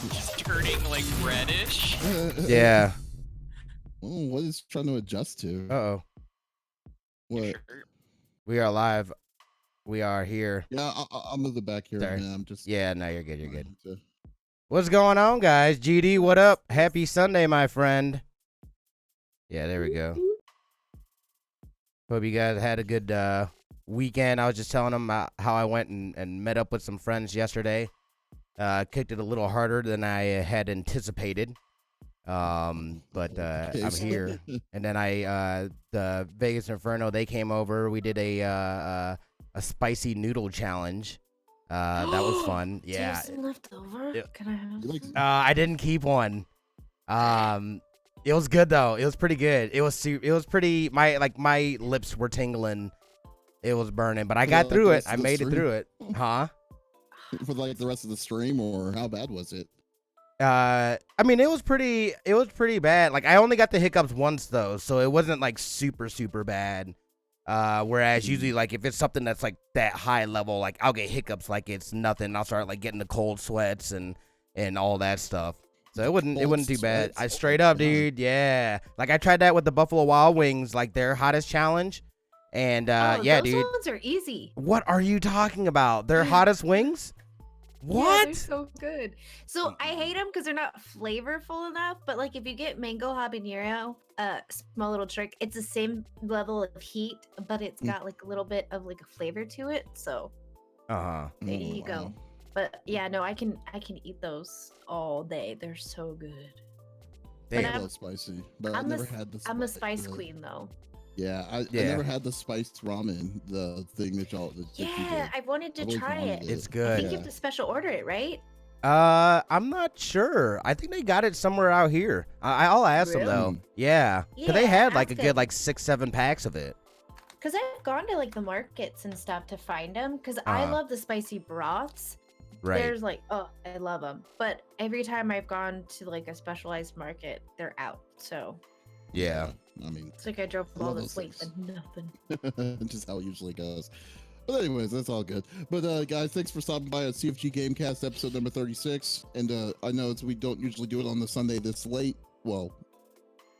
Just turning like reddish. Yeah. Oh, what is trying to adjust to? Uh-oh. What? We are live. We are here. Yeah, I'm in the back here. Sorry. Man. I'm just. Yeah, no, you're good. You're good. to- What's going on, guys? GD, what up? Happy Sunday, my friend. Yeah, there we go. Hope you guys had a good weekend. I was just telling them how I went and met up with some friends yesterday. Kicked it a little harder than I had anticipated. But I'm here. And then the Vegas Inferno, they came over. We did a spicy noodle challenge. That was fun. Yeah. Do you have some left over? Yeah. Can I have? I didn't keep one. It was good though. It was pretty good. It was pretty. My lips were tingling. It was burning, but I got through it. I made it through it. Huh? For like the rest of the stream, or how bad was it? I mean, it was pretty bad. Like, I only got the hiccups once though, so it wasn't like super bad. Whereas usually, like, if it's something that's like that high level, like I'll get hiccups like it's nothing. I'll start like getting the cold sweats and all that stuff. So it wasn't too bad. I straight up, dude. Yeah. Like, I tried that with the Buffalo Wild Wings, like their hottest challenge. And yeah, those dude. ones are easy. What are you talking about? Their hottest wings? What? Yeah, they're so good. So I hate them because they're not flavorful enough. But like, if you get mango habanero, small little trick, it's the same level of heat, but it's got like a little bit of like a flavor to it. So there you go. But yeah, no, I can eat those all day. They're so good. I love spicy, but I never had the. I'm a spice queen though. Yeah, I never had the spiced ramen, the thing that y'all. I wanted to try it. It's good. I think you have to special order it, right? I'm not sure. I think they got it somewhere out here. I'll ask them though. Yeah, because they had like a good like 6-7 packs of it. Because I've gone to like the markets and stuff to find them. Because I love the spicy broths. Right. There's like, I love them. But every time I've gone to like a specialized market, they're out. So. Yeah. I mean, it's like I drove all this length and nothing. Just how it usually goes. But anyways, that's all good. But guys, thanks for stopping by at CFG Gamecast episode number 36. And I know we don't usually do it on the Sunday this late. Well,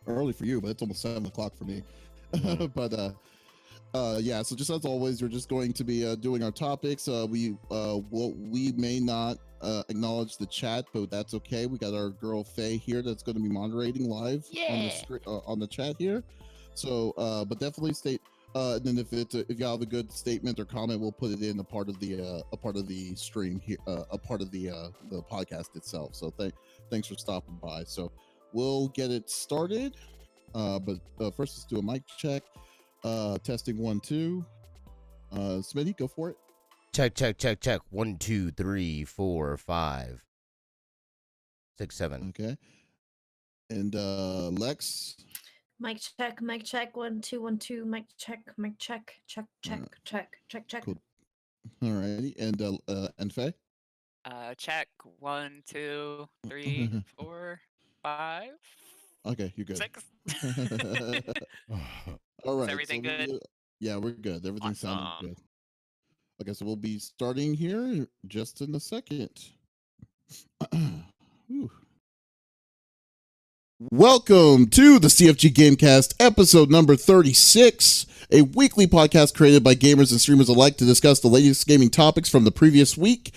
early for you, but it's almost 7 o'clock for me. But yeah, so just as always, we're just going to be doing our topics. We may not acknowledge the chat, but that's okay. We got our girl Faye here that's going to be moderating live on the chat here. So, but definitely state. And then if you have a good statement or comment, we'll put it in a part of the stream here, a part of the podcast itself. So thanks for stopping by. So we'll get it started. But first, let's do a mic check. Testing 1 2. Smitty, go for it. Check. 1 2 3 4 5 6 7. Okay. And Lex. Mic check. 1 2 1 2. Mic check. Check. Cool. Alrighty. And Faye. Check 1 2 3 4 5. Okay, you're good. 6. All right. Is everything good? Yeah, we're good. Everything sounds Awesome. good. Okay, so we'll be starting here just in a second. Welcome to the CFG Gamecast, episode number 36, a weekly podcast created by gamers and streamers alike to discuss the latest gaming topics from the previous week.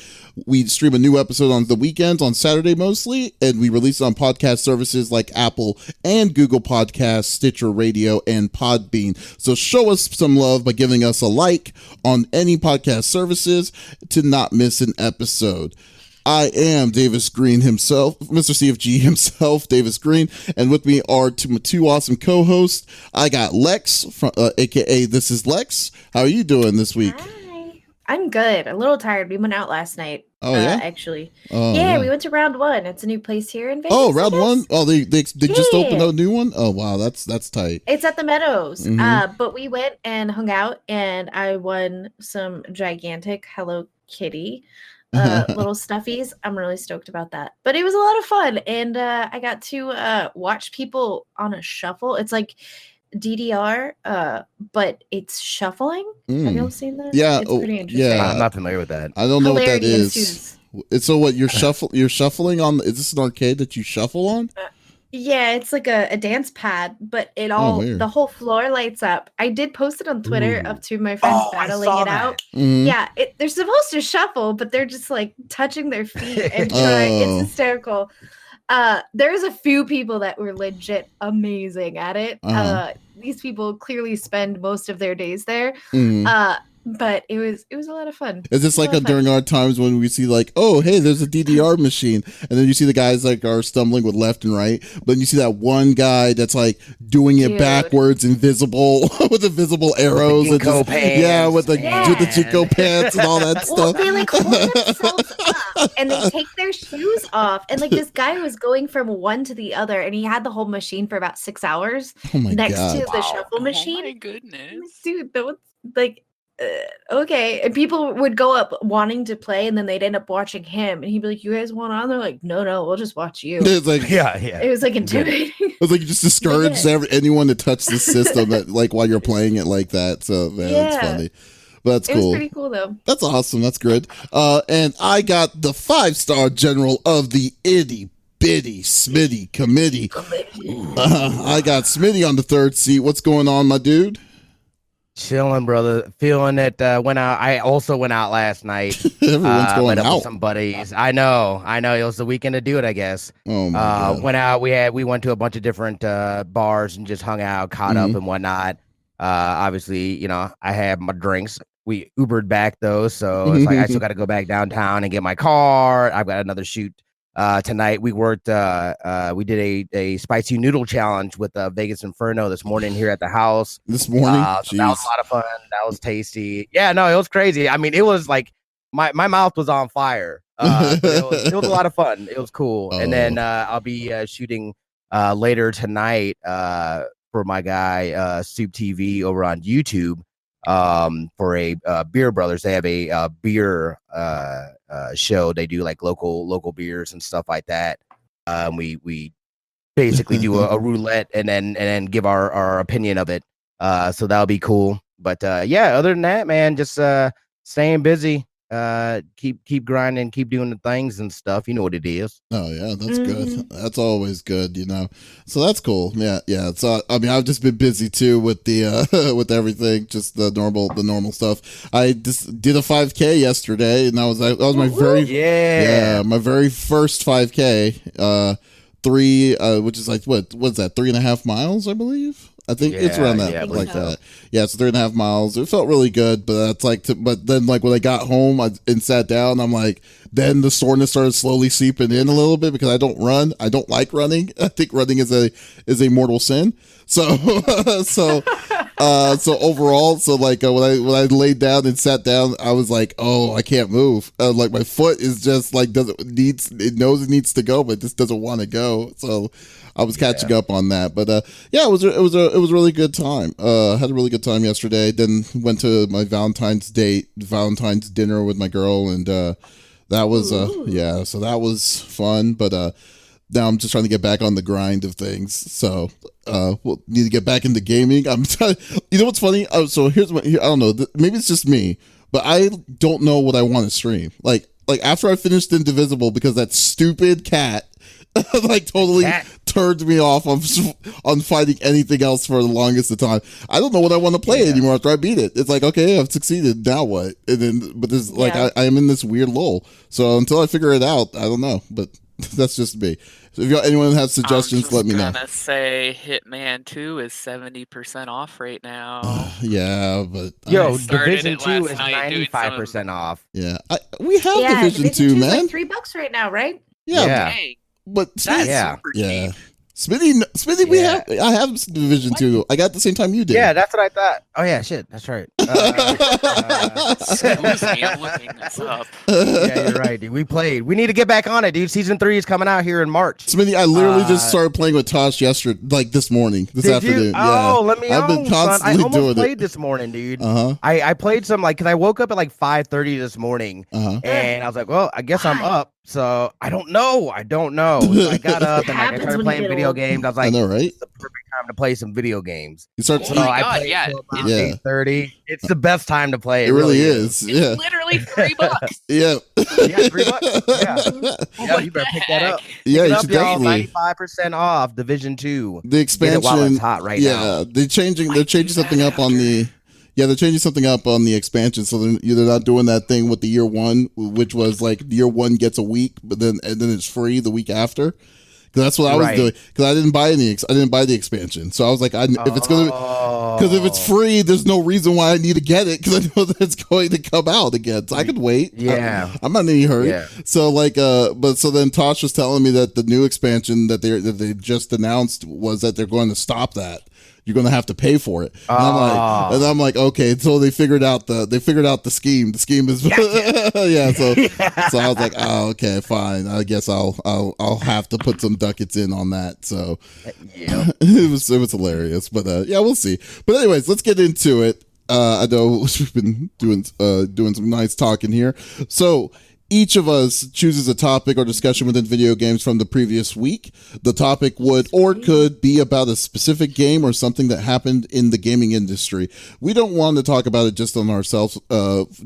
We stream a new episode on the weekends, on Saturday mostly, and we release it on podcast services like Apple and Google Podcasts, Stitcher Radio, and Podbean. So show us some love by giving us a like on any podcast services to not miss an episode. I am Davis Green himself, Mr. CFG himself, Davis Green, and with me are two awesome co-hosts. I got Lex, from, aka This Is Lex. How are you doing this week? Hi. I'm good. A little tired. We went out last night. Oh, yeah? Actually. Yeah, we went to Round 1. It's a new place here in Vegas. Oh, Round 1? Oh, they just opened a new one? Oh, wow, that's tight. It's at the Meadows. Mm-hmm. But we went and hung out, and I won some gigantic Hello Kitty little stuffies. I'm really stoked about that. But it was a lot of fun, and I got to watch people on a shuffle. It's like DDR, but it's shuffling. Have you all seen that? Yeah, it's pretty interesting. yeah. I'm not familiar with that. I don't know what that is. So what? You're shuffling on. Is this an arcade that you shuffle on? Yeah, it's like a dance pad, but weird. the whole floor lights up. I did post it on Twitter Ooh. of two of my friends Oh, I battling saw it that. out. Mhm. Yeah, they're supposed to shuffle, but they're just like touching their feet and Oh. trying. It's hysterical. There's a few people that were legit amazing at it. These people clearly spend most of their days there. Mhm. But it was a lot of fun. Is this It was like a lot of fun. during our times when we see like, oh, hey, there's a DDR machine, and then you see the guys like are stumbling with left and right, but then you see that one guy that's like doing it Dude. backwards, invisible with invisible arrows, and Jinko just, yeah, with the pants, Jinko pants and all that Well, stuff. they like hold themselves up and they take their shoes off. And like this guy was going from one to the other, and he had the whole machine for about 6 hours Oh my next god! to the Wow. shuffle Oh machine. my I'm like, goodness. dude, that was like okay. And people would go up wanting to play, and then they'd end up watching him, and he'd be like, "You guys want on?" They're like, "No, we'll just watch you." It's like Yeah. It was like intimidating. it's like you just discourage anyone to touch the system that like while you're playing it like that. So man, that's Yeah. funny. But that's It was cool. pretty cool though. That's awesome. That's good. And I got the 5-star general of the itty bitty Smitty committee. I got Smitty on the third seat. What's going on, my dude? Chilling, brother. Feeling it. Went out. I also went out last night. Everyone's going met up out. with some buddies. I know. It was the weekend to do it, I guess. Oh my god. Went out. We went to a bunch of different bars and just hung out, caught up and whatnot. Obviously, I had my drinks. We Ubered back though, so it's like I still got to go back downtown and get my car. I've got another shoot tonight. We worked. We did a spicy noodle challenge with Vegas Inferno this morning here at the house. This morning, So that was a lot of fun. That was tasty. Yeah, no, it was crazy. I mean, it was like my mouth was on fire. But it was a lot of fun. It was cool. And then I'll be shooting later tonight for my guy Soup TV over on YouTube for a Beer Brothers. They have a beer show. They do like local beers and stuff like that. We basically do a roulette and then give our opinion of it. So that'll be cool. But yeah, other than that, man, just staying busy. Keep grinding, keep doing the things and stuff. You know what it is. Oh yeah, that's good. That's always good, So that's cool. Yeah. So I mean, I've just been busy too with the with everything, just the normal stuff. I just did a 5K yesterday, and that was my my very first 5K. Which is like what's that? 3.5 miles, I believe. I think it's around that, like that. Yeah, it's 3.5 miles. It felt really good, but that's like, but then like when I got home and sat down, I'm like, then the soreness started slowly seeping in a little bit because I don't run. I don't like running. I think running is a mortal sin. So, so overall, so like when I laid down and sat down, I was like, oh, I can't move. Like my foot is just like it knows it needs to go, but just doesn't want to go. So I was catching up on that, but yeah, it was a really good time. Had a really good time yesterday. Then went to my Valentine's dinner with my girl, and that was so that was fun. But now I'm just trying to get back on the grind of things. So we'll need to get back into gaming. You know what's funny? So here's I don't know. Maybe it's just me, but I don't know what I want to stream. Like after I finished Indivisible, because that stupid cat like totally turned me off on fighting anything else for the longest of time. I don't know what I want to play anymore after I beat it. It's like, okay, I've succeeded. Now what? And then, but there's like, I am in this weird lull. So until I figure it out, I don't know. But that's just me. So if anyone has suggestions, let me know. I'm gonna say Hitman 2 is 70% off right now. Yeah, but Yo, I started Division it 2 last is night doing some of 95% off. Yeah, we have Division 2, man. Like $3 right now, right? Yeah, Dang, but that's super cheap. Smitty, I have Division 2. I got it the same time you did. Yeah, that's what I thought. Oh yeah, shit, that's right. Excuse me, I'm looking this up. Yeah, you're right, dude. We played. We need to get back on it, dude. Season 3 is coming out here in March. Smitty, I literally just started playing with Tosh yesterday, like this afternoon. Oh, let me I've been constantly I almost doing played it this morning, dude. Uh-huh. I played some because I woke up at like 5:30 this morning, and I was like, well, I guess I'm up. So I don't know. So I got up and I started playing video games. I was like, I know, right? It's the perfect time to play some video games. You start. Oh So my I God, played yeah, till about it's- 8:30. It's the best time to play. It really is. It's Yeah. literally $3. Yeah. Yeah, $3. Yeah. Yeah, What you better the pick that up. heck? Yeah, Pick it you up, should y'all. definitely. 95% off Division 2. The Get expansion. it while it's hot right now. Yeah, they're changing something up on after. the. Yeah, they're changing something up on the expansion, so they're not doing that thing with the year one, which was like year one gets a week, but then it's free the week after. Because that's what I was Right. doing. Because I didn't buy the expansion, so I was like, if it's gonna, because if it's free, there's no reason why I need to get it because I know that it's going to come out again. So I could wait. Yeah. I'm not in any hurry. Yeah. So so then Tosh was telling me that the new expansion that they just announced was that they're going to stop that. You're going to have to pay for it. And I'm like, okay. So they figured out the scheme. The scheme is, yeah. So I was like, oh, okay, fine. I guess I'll have to put some ducats in on that. So Yeah. it was hilarious, but yeah, we'll see. But anyways, let's get into it. I know we've been doing some nice talking here. So each of us chooses a topic or discussion within video games from the previous week. The topic would or could be about a specific game or something that happened in the gaming industry. We don't want to talk about it just on ourselves,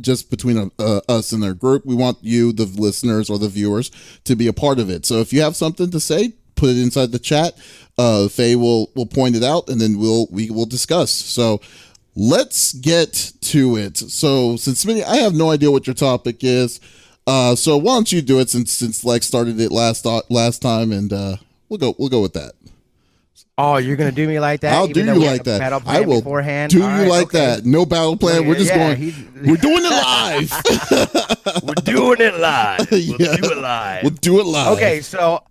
just between us and our group. We want you, the listeners or the viewers, to be a part of it. So if you have something to say, put it inside the chat. Faye will point it out, and then we will discuss. So let's get to it. So since Smitty, I have no idea what your topic is. So why don't you do it since Lex started it last time, and we'll go with that. Oh, you're gonna do me like that? I'll Even do though you we had like a that. battle I plan will beforehand? do All you right, like okay. that. No battle plan. We're just Yeah, we're doing it live. We're doing it live. We'll Yeah. do it live. We'll do it live. Okay, so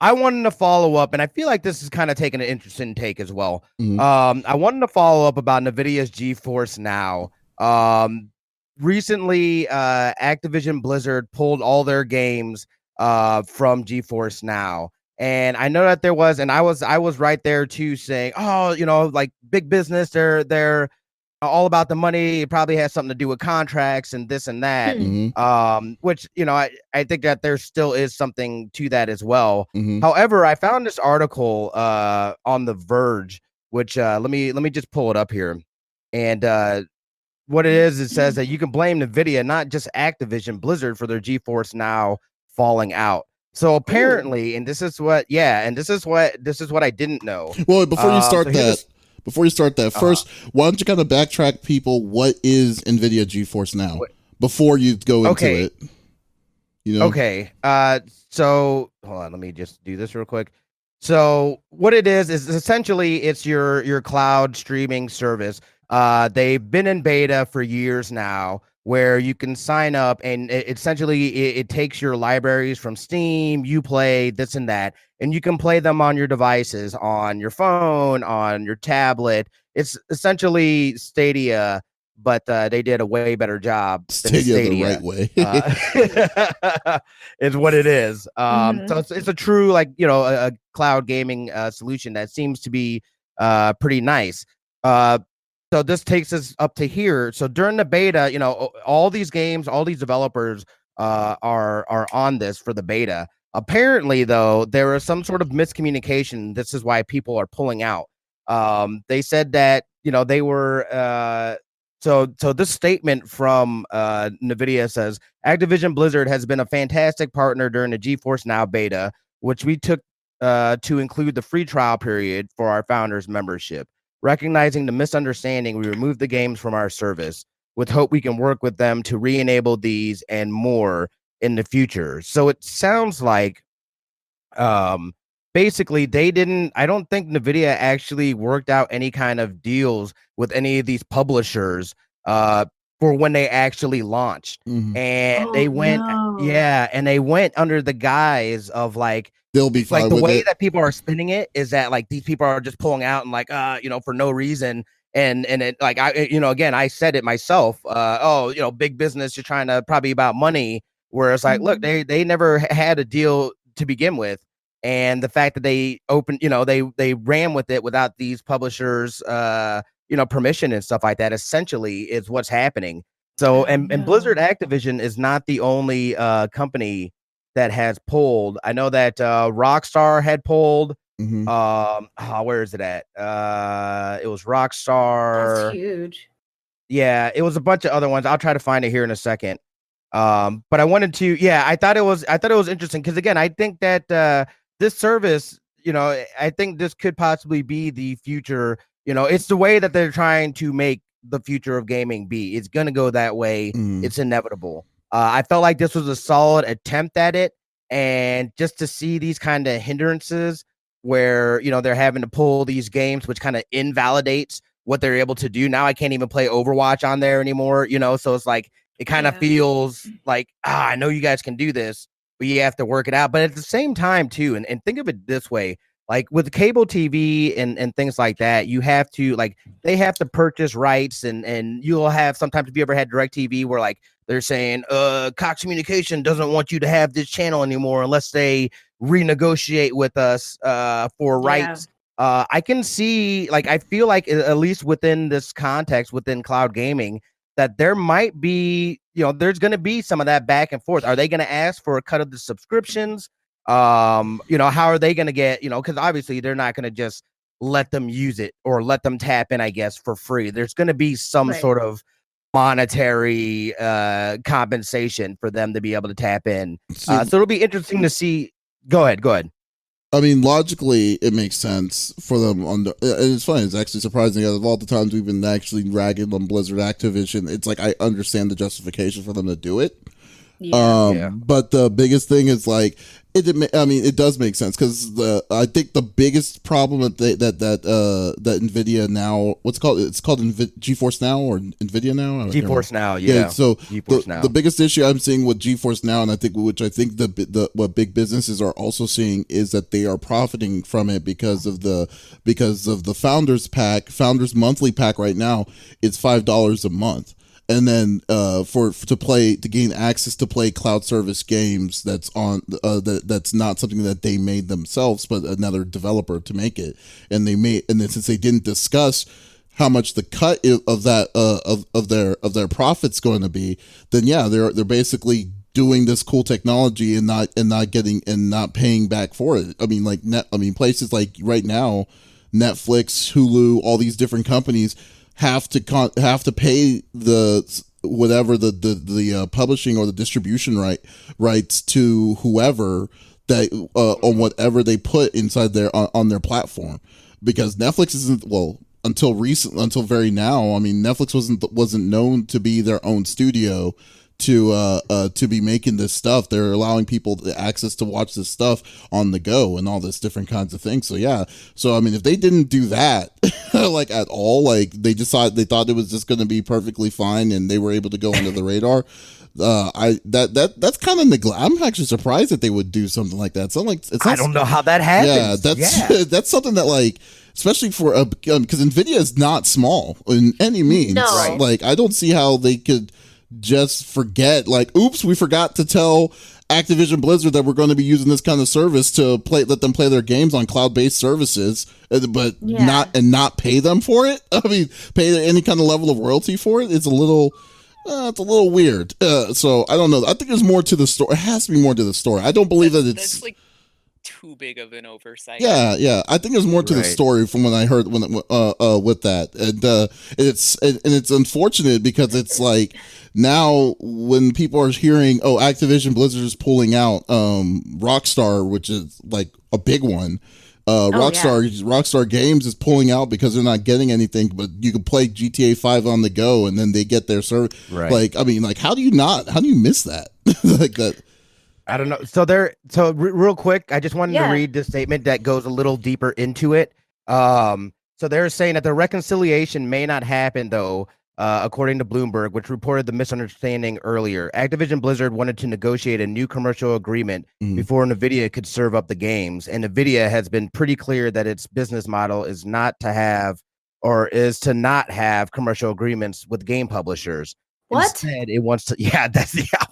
I wanted to follow up, and I feel like this is kind of taking an interesting take as well. Mhm. I wanted to follow up about NVIDIA's GeForce Now. Recently, Activision Blizzard pulled all their games from GeForce Now. And I know that there was, and I was right there too, saying, oh, like big business, they're all about the money. It probably has something to do with contracts and this and that. Mhm. Which I think that there still is something to that as well. Mhm. However, I found this article on The Verge, which let me just pull it up here. And what it is, it says that you can blame NVIDIA, not just Activision Blizzard, for their GeForce Now falling out. So apparently, and this is what I didn't know. Well, before you start so here's that, first, why don't you kind of backtrack people? What is NVIDIA GeForce Now before you go into it? Okay. So hold on, let me just do this real quick. So what it is essentially it's your cloud streaming service. They've been in beta for years now, where you can sign up and it takes your libraries from Steam, Uplay, this and that, and you can play them on your devices, on your phone, on your tablet. It's essentially Stadia, but they did a way better job than Stadia. The right way. Is what it is. So it's a true a cloud gaming solution that seems to be pretty nice. So this takes us up to here. So during the beta, all these games, all these developers are on this for the beta. Apparently, though, there was some sort of miscommunication. This is why people are pulling out. They said that they were so this statement from NVIDIA says Activision Blizzard has been a fantastic partner during the GeForce Now beta, which we took to include the free trial period for our founders membership. Recognizing the misunderstanding, we removed the games from our service with hope we can work with them to re-enable these and more in the future. So it sounds like basically I don't think NVIDIA actually worked out any kind of deals with any of these publishers for when they actually launched. And they went and they went under the guise of they'll be fine like the with way it. that people are spinning it is that these people are just pulling out and for no reason. And it again, I said it myself. Big business, you're trying to probably about money. Where it's look, they never had a deal to begin with. And the fact that they opened, they ran with it without these publishers, permission and stuff like that, essentially is what's happening. So, and Blizzard Activision is not the only company that has pulled. I know that Rockstar had pulled. Mhm. Where is it at? It was That's Rockstar. huge. Yeah, it was a bunch of other ones. I'll try to find it here in a second. But I wanted to, yeah, I thought it was interesting because again, I think that this service, I think this could possibly be the future. It's the way that they're trying to make the future of gaming be. It's gonna go that way. It's inevitable. I felt like this was a solid attempt at it, and just to see these kind of hindrances where they're having to pull these games, which kind of invalidates what they're able to do. Now I can't even play Overwatch on there anymore. So it's like it kind of feels like, I know you guys can do this, but you have to work it out. But at the same time, too, and think of it this way, like with cable TV and things like that, you have to they have to purchase rights and you'll have sometimes if you ever had DirecTV where they're saying Cox Communication doesn't want you to have this channel anymore unless they renegotiate with us for rights. I can see I feel like at least within this context within cloud gaming that there might be, there's going to be some of that back and forth. Are they going to ask for a cut of the subscriptions? How are they going to get, because obviously they're not going to just let them use it or let them tap in, I guess, for free. There's going to be some sort of monetary compensation for them to be able to tap in. So it'll be interesting to see. Go ahead. I mean, logically, it makes sense for them. And it's funny. It's actually surprising. Out of all the times we've been actually ragging on Blizzard Activision, it's like I understand the justification for them to do it. But the biggest thing is it does make sense because I think the biggest problem that that Nvidia now, it's called GeForce Now or Nvidia now. GeForce Now, yeah. So GeForce Now. The biggest issue I'm seeing with GeForce Now, and I think the what big businesses are also seeing is that they are profiting from it because of the founders monthly pack right now. It's $5 a month. And then to gain access to play cloud service games that's that's not something that they made themselves, but another developer to make it. And then since they didn't discuss how much the cut of that of their profits going to be, then they're basically doing this cool technology and not paying back for it. I mean, places like right now, Netflix, Hulu, all these different companies have to pay the publishing or the distribution rights to whoever that on whatever they put inside on their platform, because Netflix isn't until very now. I mean, Netflix wasn't known to be their own studio to be making this stuff. They're allowing people the access to watch this stuff on the go and all this different kinds of things. So I mean, if they didn't do that at all, they thought it was just going to be perfectly fine and they were able to go under the radar. That's kind of neglect. I'm actually surprised that they would do something like that. I don't know how that happens. That's something that especially for because Nvidia is not small in any means. No. I don't see how they could just forget oops, we forgot to tell Activision Blizzard that we're going to be using this kind of service to let them play their games on cloud-based services, but not pay them for it. I mean, pay any kind of level of royalty for it. It's a little weird. So I don't know. I think there's more to the story. It has to be more to the story. I don't believe that it's too big of an oversight. Yeah. I think there's more to the story from when I heard with that, and it's unfortunate because it's now when people are hearing, Activision Blizzard is pulling out Rockstar, which is a big one. Rockstar Games is pulling out because they're not getting anything, but you can play GTA 5 on the go, and then they get their service. Right. I mean, how do you miss that? That. I don't know. So real quick, I just wanted to read this statement that goes a little deeper into it. So they're saying that the reconciliation may not happen, though, according to Bloomberg, which reported the misunderstanding earlier. Activision Blizzard wanted to negotiate a new commercial agreement before NVIDIA could serve up the games. And NVIDIA has been pretty clear that its business model is to not have commercial agreements with game publishers. What? Instead, it wants to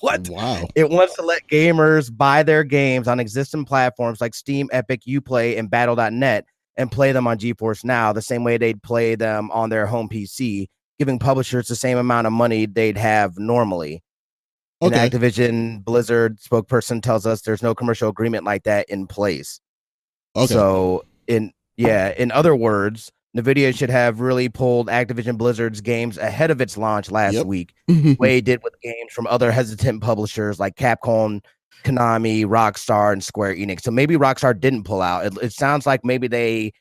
what? Wow. It wants to let gamers buy their games on existing platforms like Steam, Epic, Uplay, and Battle.net and play them on GeForce Now the same way they'd play them on their home PC, giving publishers the same amount of money they'd have normally. Okay. An Activision Blizzard spokesperson tells us there's no commercial agreement like that in place. Okay. So In other words, NVIDIA should have really pulled Activision Blizzard's games ahead of its launch last week, the way it did with games from other hesitant publishers like Capcom, Konami, Rockstar, and Square Enix. So maybe Rockstar didn't pull out. It sounds like maybe they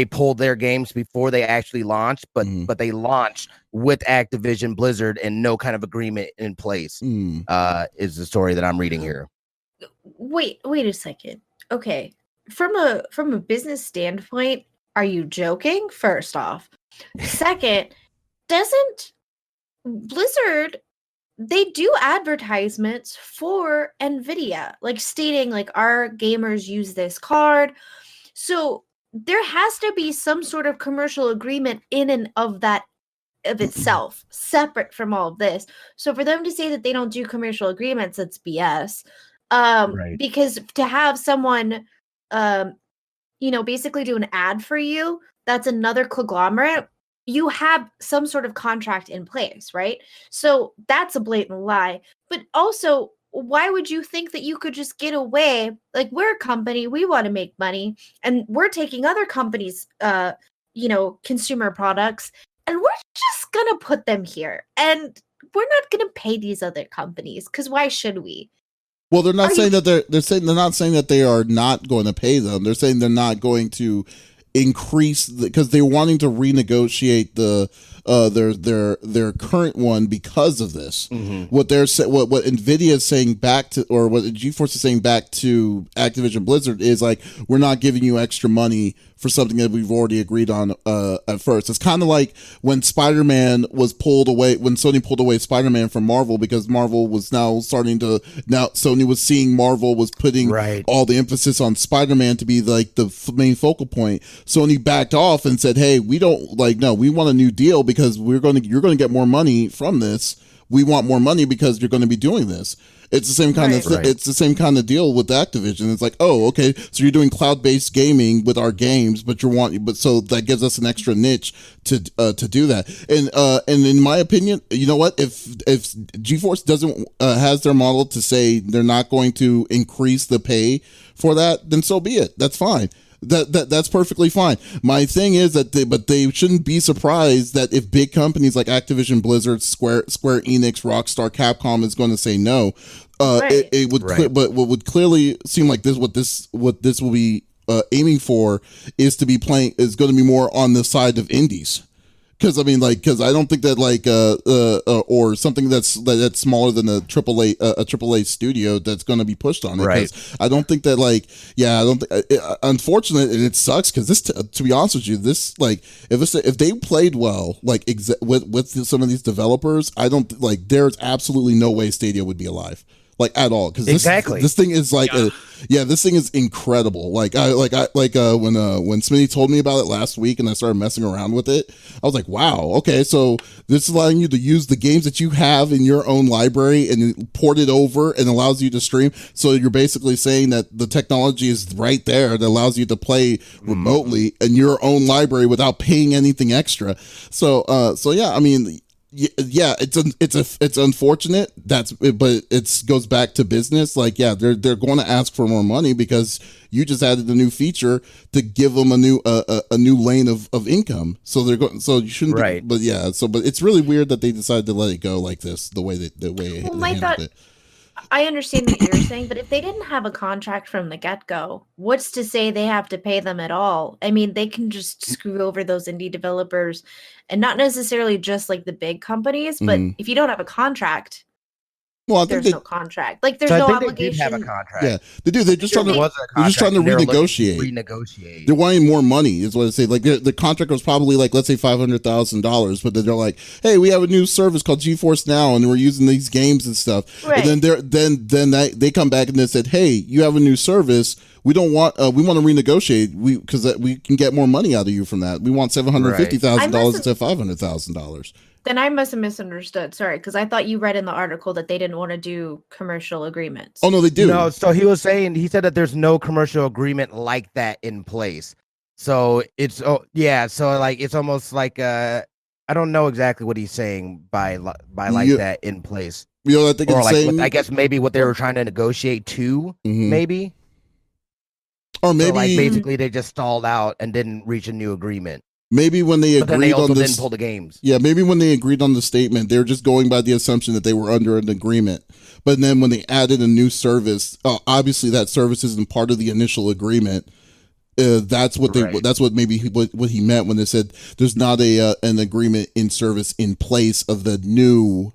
pulled their games before they actually launched, but they launched with Activision Blizzard and no kind of agreement in place. Is the story that I'm reading here. Wait a second. Okay. From a business standpoint, are you joking? First off. Second, doesn't Blizzard, they do advertisements for NVIDIA, like stating like our gamers use this card. So there has to be some sort of commercial agreement in and of itself, separate from all of this. So for them to say that they don't do commercial agreements, that's BS. Because to have someone basically do an ad for you, that's another conglomerate. You have some sort of contract in place, right? So that's a blatant lie. But also, why would you think that you could just get away? Like, we're a company, we want to make money, and we're taking other companies, consumer products, and we're just gonna put them here. And we're not gonna pay these other companies, because why should we? Well, they're not saying that they're not saying that they are not going to pay them. They're saying they're not going to increase because they're wanting to renegotiate their current one because of this. What NVIDIA is saying back to, or what GeForce is saying back to Activision Blizzard is like, we're not giving you extra money for something that we've already agreed on at first. It's kind of like when Spider-Man was pulled away, when Sony pulled away Spider-Man from Marvel, because Marvel was now Sony was seeing Marvel was putting all the emphasis on Spider-Man to be like the main focal point. Sony backed off and said, hey, we don't we want a new deal because you're going to get more money from this. We want more money because you're going to be doing this. It's the same kind of it's the same kind of deal with Activision. It's like, oh, okay, so you're doing cloud-based gaming with our games, but so that gives us an extra niche to do that. And in my opinion, you know what? If GeForce doesn't has their model to say they're not going to increase the pay for that, then so be it. That's fine. That's perfectly fine. My thing is that they shouldn't be surprised that if big companies like Activision, Blizzard, Square Enix, Rockstar, Capcom is going to say no, it would. But what would clearly seem like what this will be aiming for is going to be more on the side of indies. Because I don't think that or something that's smaller than a AAA studio that's going to be pushed on it. Right. I don't think that I don't think. Unfortunate, and it sucks because this. To be honest with you, this if they played well with some of these developers, I don't there's absolutely no way Stadia would be alive. At all, because this thing is this thing is incredible. When Smitty told me about it last week and I started messing around with it, I was like, wow, okay, so this is allowing you to use the games that you have in your own library and port it over and allows you to stream. So you're basically saying that the technology is right there that allows you to play remotely in your own library without paying anything extra. So yeah, I mean, yeah, it's unfortunate. But it goes back to business. They're going to ask for more money because you just added a new feature to give them a new lane of income. So they're going. So you shouldn't. Right. But it's really weird that they decided to let it go like this. The way they handled it. I understand what you're saying, but if they didn't have a contract from the get-go, what's to say they have to pay them at all? I mean, they can just screw over those indie developers, and not necessarily just the big companies, but if you don't have a contract, well, there's no contract. There's no obligation. They did have a contract. Yeah, they do. They're just trying to renegotiate. They're wanting more money, is what I say. The contract was probably let's say $500,000, but then they're like, hey, we have a new service called GeForce Now, and we're using these games and stuff. Right. And then they come back and they said, hey, you have a new service. We don't want. We want to renegotiate. Because we can get more money out of you from that. We want $750,000 instead of $500,000. Then I must have misunderstood. Sorry, because I thought you read in the article that they didn't want to do commercial agreements. Oh, no, they do. No, so he said that there's no commercial agreement like that in place. So it's it's almost I don't know exactly what he's saying by that in place. I think or I guess maybe what they were trying to negotiate to maybe. Or So maybe like basically they just stalled out and didn't reach a new agreement. maybe when they But then they agreed also on this, didn't pull the games. yeah, maybe when they agreed on the statement, they're just going by the assumption that they were under an agreement. But then when they added a new service, obviously that service isn't part of the initial agreement. That's what they. Right. That's what maybe what he meant when they said there's not a an agreement in service in place of the new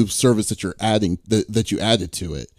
service that you're adding that you added to it.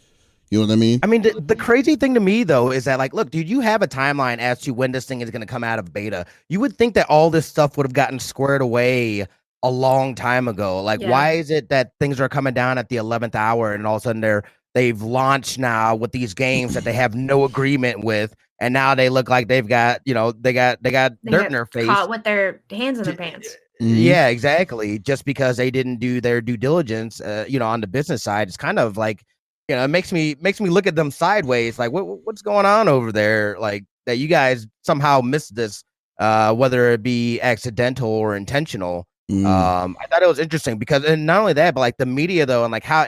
You know what I mean? I mean, the crazy thing to me though is that like, look, dude, you have a timeline as to when this thing is going to come out of beta. You would think that all this stuff would have gotten squared away a long time ago. Like, Yeah. why is it that things are coming down at the 11th hour and all of a sudden they've launched now with these games that they have no agreement with, and now they look like they've got, you know, they got They dirt got in their face. caught with their hands in their pants. Yeah, exactly. Just because they didn't do their due diligence, you know, on the business side, it's kind of like, you know, it makes me look at them sideways. Like, what's going on over there? Like that you guys somehow missed this, whether it be accidental or intentional. I thought it was interesting because, and not only that, but like the media though, and like how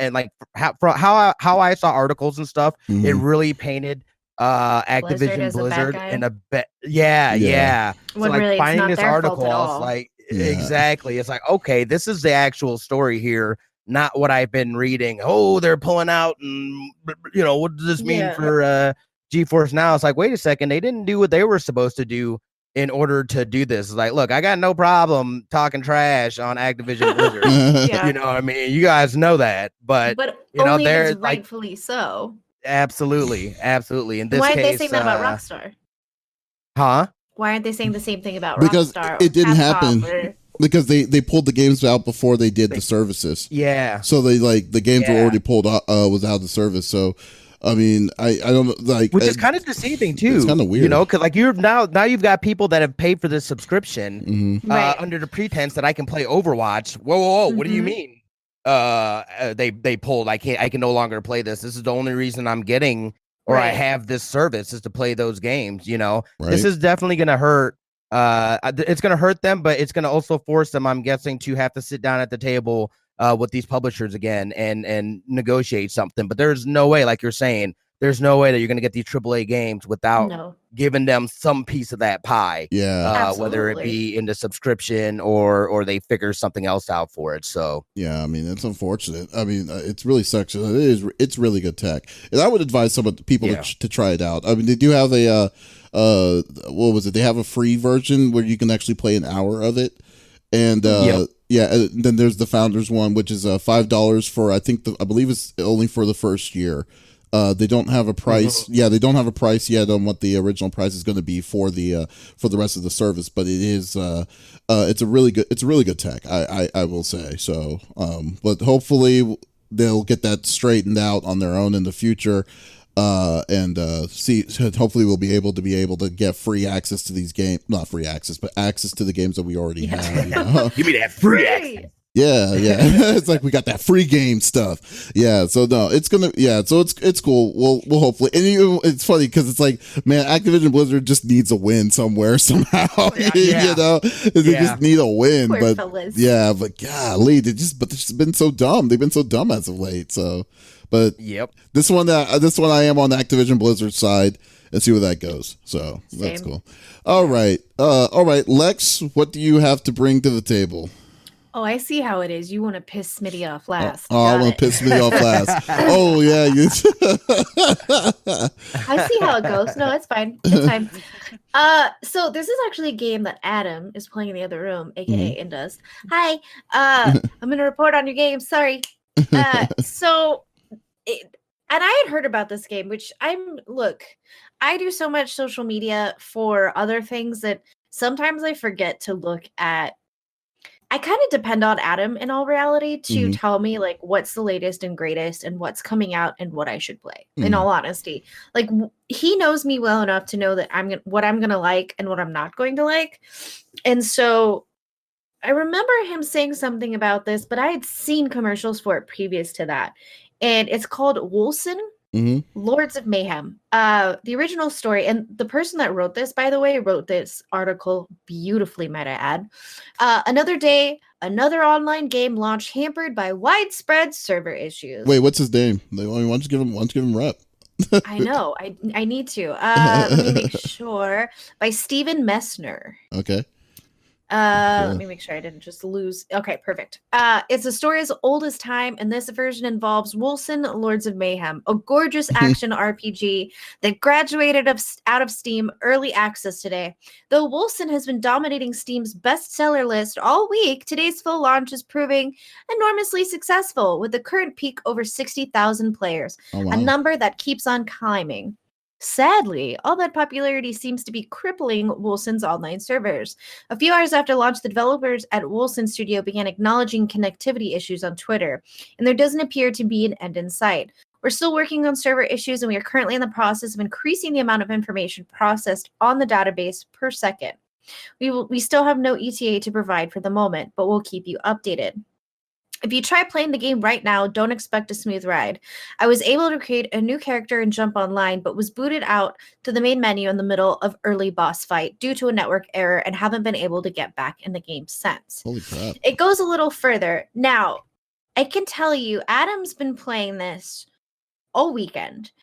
how I saw articles and stuff, it really painted Activision as a bad Blizzard guy? in a yeah. So When like really it's finding not this their fault article, at I was all. like, Yeah. exactly. It's like, okay, this is the actual story here, not what I've been reading. Oh, they're pulling out, and you know, what does this mean Yeah. for GeForce Now? It's like, wait a second, they didn't do what they were supposed to do in order to do this. It's like, look, I got no problem talking trash on Activision Blizzard. Yeah. You know what I mean? You guys know that, but you know, only if they're it's like, rightfully so. absolutely. In this Why aren't case, they saying that about Rockstar? Huh? Why aren't they saying the same thing about Because Rockstar? it didn't Capcom happen. or- Because they pulled the games out before they did the services. Yeah. So they like the games were Yeah. already pulled out was out of the service. So I mean, I don't know, like, Which is kind of deceiving too. It's kind of weird, you know, because like you're now you've got people that have paid for this subscription Right. under the pretense that I can play Overwatch. Whoa, what do you mean? They pulled. I can no longer play this. This is the only reason I'm getting or I Right. have this service is to play those games. You know, Right. this is definitely gonna hurt. It's gonna hurt them, but it's gonna also force them, I'm guessing, to have to sit down at the table with these publishers again and negotiate something. But there's no way, like you're saying, there's no way that you're gonna get these AAA games without No. giving them some piece of that pie. Yeah. Whether it Absolutely. be in the subscription or they figure something else out for it. So Yeah, I mean, it's unfortunate. I mean, it's really sucks. It's really good tech, and I would advise some of the people to try it out. I mean, they do have a what was it? They have a free version where you can actually play an hour of it, and yeah, and then there's the founders one, which is $5 for I believe it's only for the first year. They don't have a price. Yeah, they don't have a price yet on what the original price is going to be for the rest of the service, but it is it's a really good tech. I will say so. But hopefully they'll get that straightened out on their own in the future. And hopefully we'll be able to get free access to these games, not free access, but access to the games that we already have. You know? give me that free access. Yeah. It's like we got that free game stuff. Yeah, so no, it's gonna. Yeah, so it's cool. We'll hopefully. And it's funny because it's like, man, Activision Blizzard just needs a win somewhere somehow. You know, they just need a win. Poor but fellas. yeah, but golly, they've just been so dumb. They've been so dumb as of late. So, but this one I am on the Activision Blizzard side and see where that goes. So that's cool. All right, Lex, what do you have to bring to the table? Oh, I see how it is. You want to piss Smitty off last. Oh, I want to piss Smitty off last. Oh, yeah. I see how it goes. No, it's fine. It's fine. So this is actually a game that Adam is playing in the other room, aka Indust. Hi. I'm gonna report on your game. Sorry. And I had heard about this game, which I do so much social media for other things that sometimes I forget to look at. I kind of depend on Adam in all reality to tell me like what's the latest and greatest and what's coming out and what I should play. In all honesty, like he knows me well enough to know that what I'm gonna like and what I'm not going to like. And so I remember him saying something about this, but I had seen commercials for it previous to that, and it's called Wolcen. Lords of Mayhem. The original story, and the person that wrote this, by the way, wrote this article beautifully, might I add. Another day, another online game launch hampered by widespread server issues. Wait, what's his name? Why don't you give him rep? I know. I need to. Let me make sure. By Stephen Messner. Okay. Let me make sure I didn't just lose. Okay, perfect. It's a story as old as time, and this version involves Wolcen Lords of Mayhem, a gorgeous action RPG that graduated out of Steam early access today. Though Wolcen has been dominating Steam's bestseller list all week, today's full launch is proving enormously successful, with the current peak over 60,000 players, Oh, a number that keeps on climbing. Sadly, all that popularity seems to be crippling Wolcen's online servers. A few hours after launch, the developers at Wolcen Studio began acknowledging connectivity issues on Twitter, and there doesn't appear to be an end in sight. We're still working on server issues, and we are currently in the process of increasing the amount of information processed on the database per second. We still have no ETA to provide for the moment, but we'll keep you updated. If you try playing the game right now, don't expect a smooth ride. I was able to create a new character and jump online, but was booted out to the main menu in the middle of early boss fight due to a network error and haven't been able to get back in the game since. Holy crap. It goes a little further. Now, I can tell you, Adam's been playing this all weekend.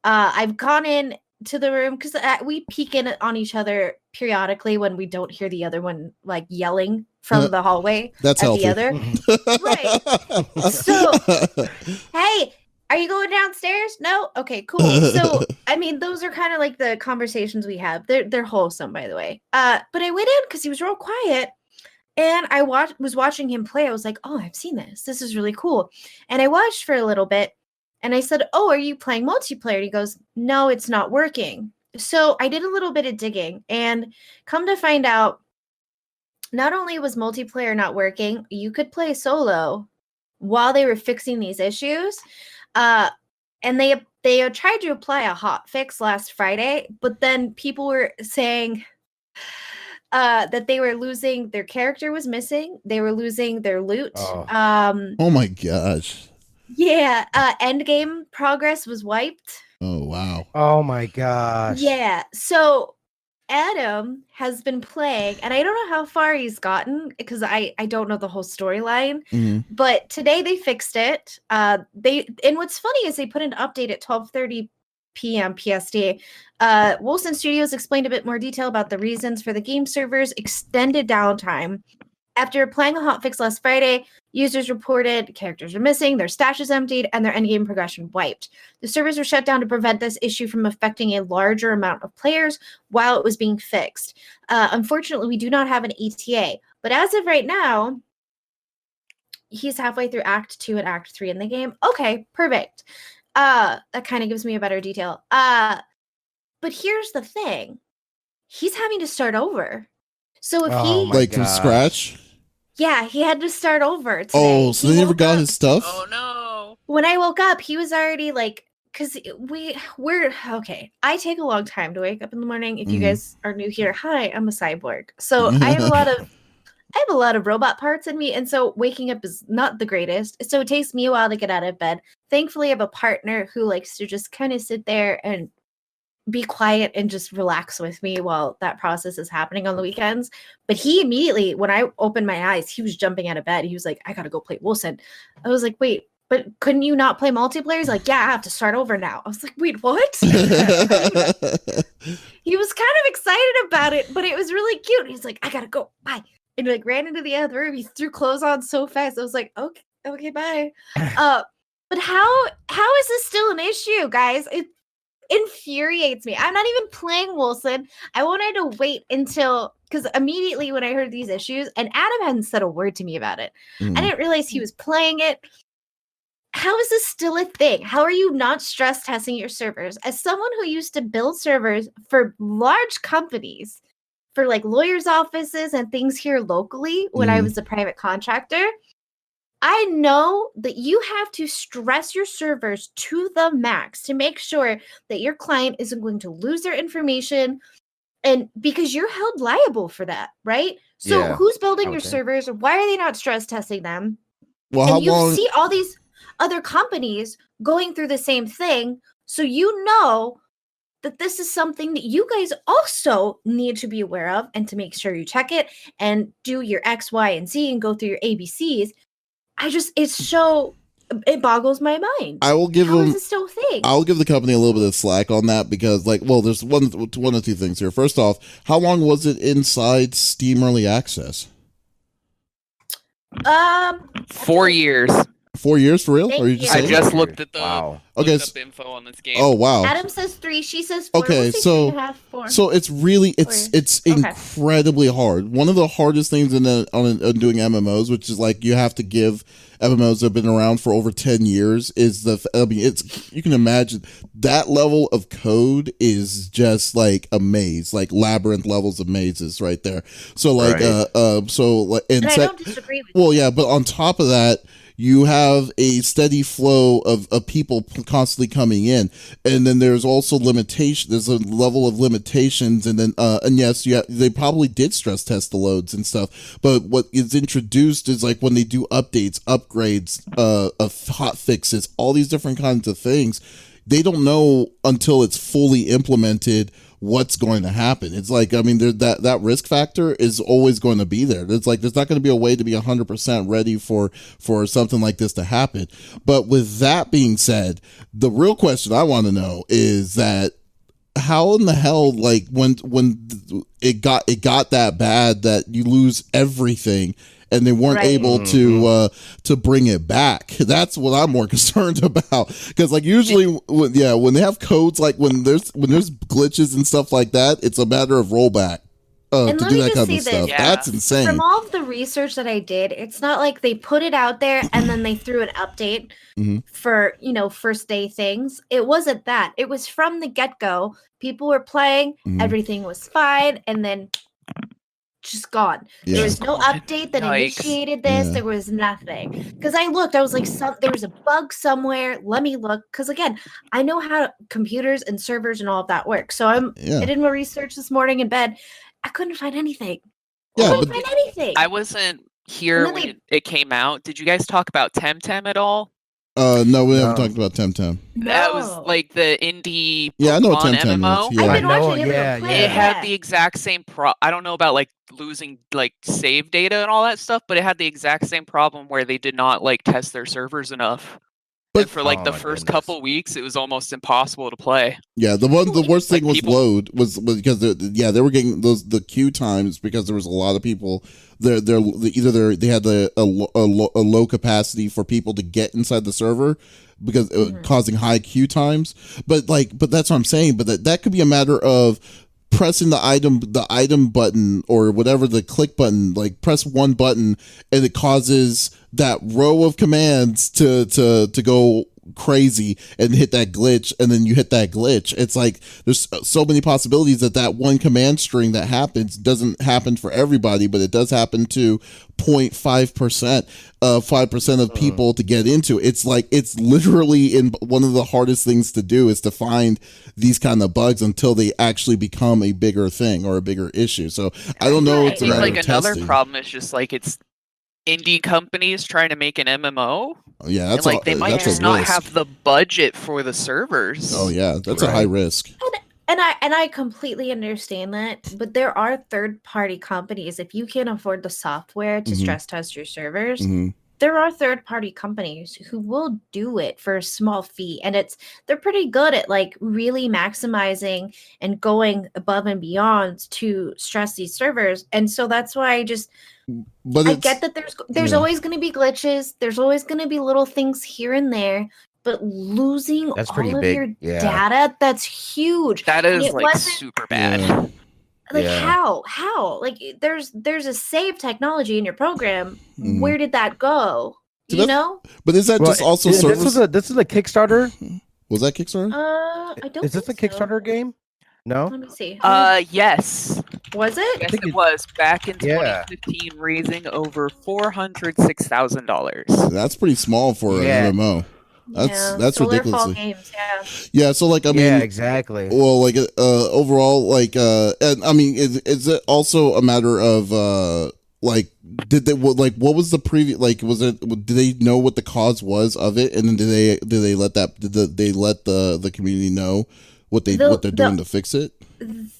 I've gone in to the room because we peek in on each other periodically when we don't hear the other one like yelling from the hallway. That's at healthy. the other. Right. So, hey, are you going downstairs? No? Okay, cool. So, I mean, those are kind of like the conversations we have. They're wholesome, by the way. But I went in because he was real quiet, and I was watching him play. I was like, oh, I've seen this. This is really cool. And I watched for a little bit, and I said, oh, are you playing multiplayer? And he goes, no, it's not working. So I did a little bit of digging, and come to find out, not only was multiplayer not working, you could play solo while they were fixing these issues. And they tried to apply a hot fix last Friday, but then people were saying that they were losing, their character was missing, they were losing their loot. Oh my gosh. Yeah, end game progress was wiped. Oh wow. Oh my gosh. Yeah, so Adam has been playing, and I don't know how far he's gotten because I don't know the whole storyline. But today they fixed it. And what's funny is they put an update at 12:30 p.m. PST. Wolcen Studios explained a bit more detail about the reasons for the game server's extended downtime. After applying a hotfix last Friday, users reported characters are missing, their stash is emptied, and their endgame progression wiped. The servers were shut down to prevent this issue from affecting a larger amount of players while it was being fixed. Unfortunately, we do not have an ETA, but as of right now, he's halfway through Act 2 and Act 3 in the game. Okay, perfect. That kind of gives me a better detail. But here's the thing. He's having to start over. So if he... Like from scratch? Yeah, he had to start over today. Oh, so they never got his stuff? Oh no. When I woke up, he was already like, because we're okay. I take a long time to wake up in the morning. If you guys are new here, hi, I'm a cyborg. So I have a lot of robot parts in me, and so waking up is not the greatest. So it takes me a while to get out of bed. Thankfully, I have a partner who likes to just kind of sit there and be quiet and just relax with me while that process is happening on the weekends. But he immediately, when I opened my eyes, he was jumping out of bed. He was like, I gotta go play Wolcen. I was like, wait, but couldn't you not play multiplayer? He's like, yeah, I have to start over now. I was like, wait, what? He was kind of excited about it, but it was really cute. He's like, I gotta go, bye. And like ran into the other room. He threw clothes on so fast. I was like, okay, bye. But how is this still an issue, guys? It infuriates me. I'm not even playing Wolcen. I wanted to wait until, because immediately when I heard these issues, and Adam hadn't said a word to me about it, I didn't realize he was playing it. How is this still a thing? How are you not stress testing your servers? As someone who used to build servers for large companies, for like lawyers' offices and things here locally when I was a private contractor, I know that you have to stress your servers to the max to make sure that your client isn't going to lose their information, and because you're held liable for that, right? So who's building your servers? Why are they not stress testing them? Well, and you see all these other companies going through the same thing, so you know that this is something that you guys also need to be aware of and to make sure you check it and do your X, Y, and Z and go through your ABCs. It's so It boggles my mind. I will give How them. is this still a thing? I'll give the company a little bit of slack on that because, like, well, there's one or two things here. First off, how long was it inside Steam Early Access? 4 years. 4 years for real? Thank Or you just you. I saying? just looked at the Wow. Okay, looked up info on this game. Oh wow. Adam says 3. She says 4. Okay, We'll say so- 3.5, 4. So it's really it's Okay. incredibly hard. One of the hardest things in on doing MMOs, which is like you have to give MMOs that have been around for over 10 years, is it's you can imagine that level of code is just like a maze, like labyrinth levels of mazes right there. So like Right. so like and I don't disagree with well, yeah, but on top of that, you have a steady flow of people constantly coming in, and then there's also limitation. There's a level of limitations, and then and yes, they probably did stress test the loads and stuff. But what is introduced is like when they do updates, upgrades, of hot fixes, all these different kinds of things. They don't know until it's fully implemented what's going to happen. It's like, I mean, that risk factor is always going to be there. It's like there's not going to be a way to be 100% ready for something like this to happen. But with that being said, the real question I want to know is that how in the hell, like when it got that bad that you lose everything and they weren't Right. able to bring it back. That's what I'm more concerned about. Because like usually, when they have codes, like when there's glitches and stuff like that, it's a matter of rollback to And let do me that just kind say of this. stuff. Yeah. That's insane. From all of the research that I did, it's not like they put it out there and then they threw an update Mhm. for, first day things. It wasn't that. It was from the get-go. People were playing, Mhm. everything was fine, and then just gone. Yeah. There was no update that Yikes. initiated this. Yeah. There was nothing. Because I looked, I was like, there was a bug somewhere. Let me look. Because again, I know how computers and servers and all of that work. So I Yeah. did my research this morning in bed. I couldn't find anything. Yeah, I couldn't but find anything. I wasn't here then when it came out. Did you guys talk about Temtem at all? no, we haven't No. talked about Temtem. That was No. like the indie Yeah, I know what Pokemon Temtem MMO. is. Yeah. I've I been know, watching everyone yeah, play yeah. It had the exact same I don't know about like losing like save data and all that stuff, but it had the exact same problem where they did not like test their servers enough. But- And for like Oh the my first goodness. couple weeks, it was almost impossible to play. Yeah, the worst Like thing was people- load was because they were getting the queue times because there was a lot of people. They had a low capacity for people to get inside the server because causing high queue times. But that's what I'm saying. But that could be a matter of pressing the item button or whatever, the click button, like press one button and it causes that row of commands to go crazy and hit that glitch, and then you hit that glitch. It's like there's so many possibilities that one command string that happens doesn't happen for everybody, but it does happen to 0.5%, 5% of people to get into. It's like it's literally in one of the hardest things to do is to find these kind of bugs until they actually become a bigger thing or a bigger issue. So I don't know. Right. It's a I think matter like of another testing. problem is just like it's indie companies trying to make an MMO. Yeah, And that's like they might that's just a not risk. have the budget for the servers. Oh yeah, that's a high Right. risk. And I completely understand that, but there are third-party companies. If you can't afford the software to Mhm. stress test your servers, hmm there are third-party companies who will do it for a small fee, and they're pretty good at like really maximizing and going above and beyond to stress these servers. And so that's why But I get that there's yeah. always going to be glitches, there's always going to be little things here and there, but losing That's all pretty of big, your yeah. data, that's huge. That And is it like wasn't- super bad. Yeah. Like Yeah. how? Like there's a save technology in your program. Mhm. Where did that go? So You that's- know? But is that Well, just also this service? is a Kickstarter. Was that Kickstarter? I don't. Is this a think so. Kickstarter game? No. Let me see. Yes. Was it? Yes, think it it- was back in Yeah. 2015, raising over $406,000. That's pretty small for Yeah. an MMO. That's Solar Fall ridiculously. Games, yeah. Yeah, so like I mean, Yeah, exactly. well, like overall, like and I mean, is it also a matter of like did they like what was the previous like was it did they know what the cause was of it, and then did they let the community know what they're doing to fix it?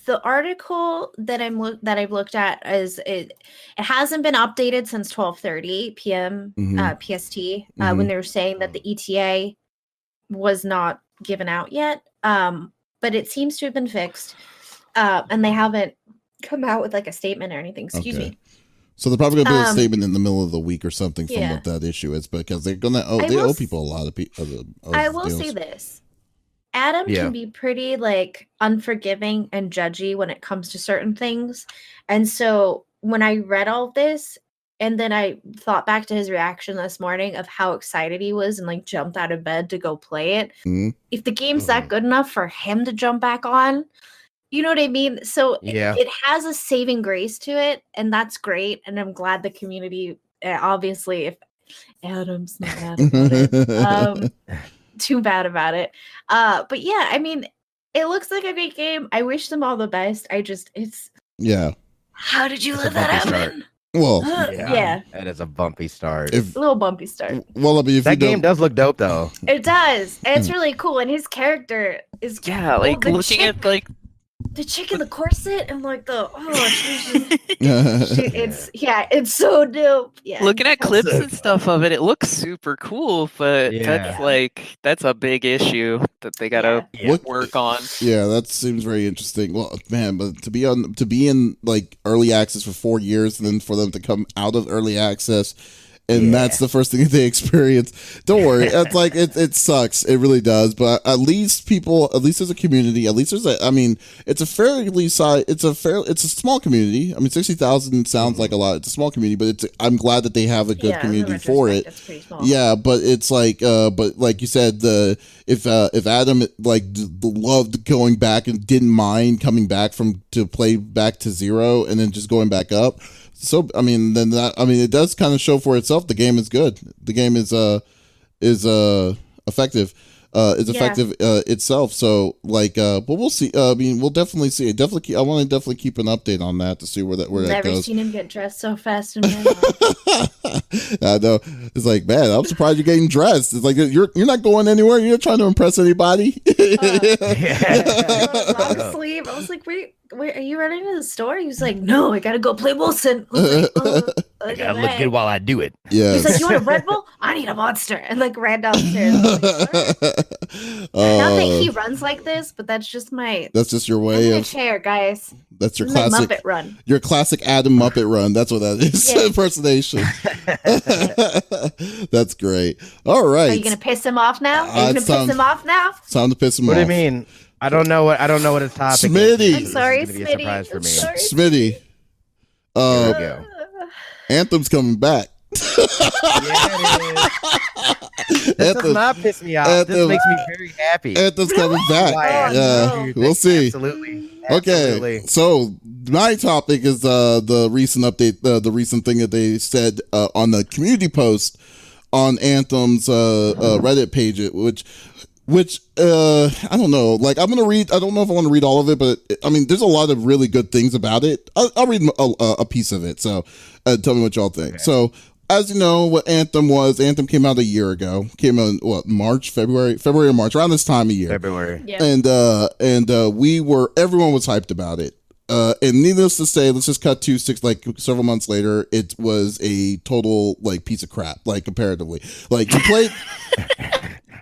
The article that I've looked at is it hasn't been updated since 12:30 p.m. PST when they were saying that the ETA was not given out yet. But it seems to have been fixed, and they haven't come out with like a statement or anything. Excuse me. So they're probably gonna do a statement in the middle of the week or something from what that issue is, because they're gonna owe people a lot of people. I will say this. Adam can be pretty like unforgiving and judgy when it comes to certain things. And so when I read all this and then I thought back to his reaction this morning of how excited he was and like jumped out of bed to go play it. If the game's that good enough for him to jump back on, you know what I mean? So it has a saving grace to it, and that's great. And I'm glad the community, obviously, if Adam's not mad about it, too bad about it. But yeah, I mean, it looks like a great game. I wish them all the best. How did you let that happen? Well, that is a bumpy start. A little bumpy start. Well, I mean, if that game does look dope, though. It does. It's really cool, and his character is like looking at like the chick in the corset and like it's so dope. Yeah, looking at clips and stuff of it, it looks super cool, but that's a big issue that they gotta work on. Yeah, that seems very interesting. Well, man, but to be in like early access for 4 years, and then for them to come out of early access, and that's the first thing that they experience. Don't worry, it's like it sucks. It really does. But at least there's a community. At least it's a it's a small community. I mean, 60,000 sounds like a lot. It's a small community, but I'm glad that they have a good community for it. It's pretty small. Yeah, but it's like, but like you said, if Adam like loved going back and didn't mind coming back to play back to zero and then just going back up. So it does kind of show for itself. The game is good. The game is effective. Effective itself. So but we'll see. We'll definitely see it. I want to definitely keep an update on that to see where that goes. Never seen him get dressed so fast in my life. I know. It's like, man, I'm surprised you're getting dressed. It's like you're not going anywhere. You're not trying to impress anybody. Long sleeve. I was like, wait, are you running to the store? He was like, no, I gotta go play Wilson. I gotta look good while I do it. Yeah. He's like, you want a Red Bull? I need a Monster, and like ran downstairs. Not that he runs like this, but that's just your way of chair, guys. That's your classic Muppet run. Your classic Adam Muppet run. That's what that is. Impersonation. That's great. All right. Are you gonna piss him off now? It's time to piss him off. What do you mean? I don't know what his topic Smitty. is. I'm sorry, It's gonna be a surprise for me. Smitty. Here we go. Anthem's coming back. This does not piss me off. This makes me very happy. Anthem's coming back. We'll see. Absolutely. Okay, so my topic is the recent update, the recent thing that they said on the community post on Anthem's Reddit page, which I don't know. Like, I'm gonna read. I don't know if I want to read all of it, but I mean, there's a lot of really good things about it. I'll read a piece of it. So, tell me what y'all think. Okay. So, as you know, what Anthem was. Anthem came out a year ago. Came out February or March, around this time of year. February. Yeah. And everyone was hyped about it. And needless to say, let's just cut to several months later, it was a total like piece of crap, like comparatively. Like, you played.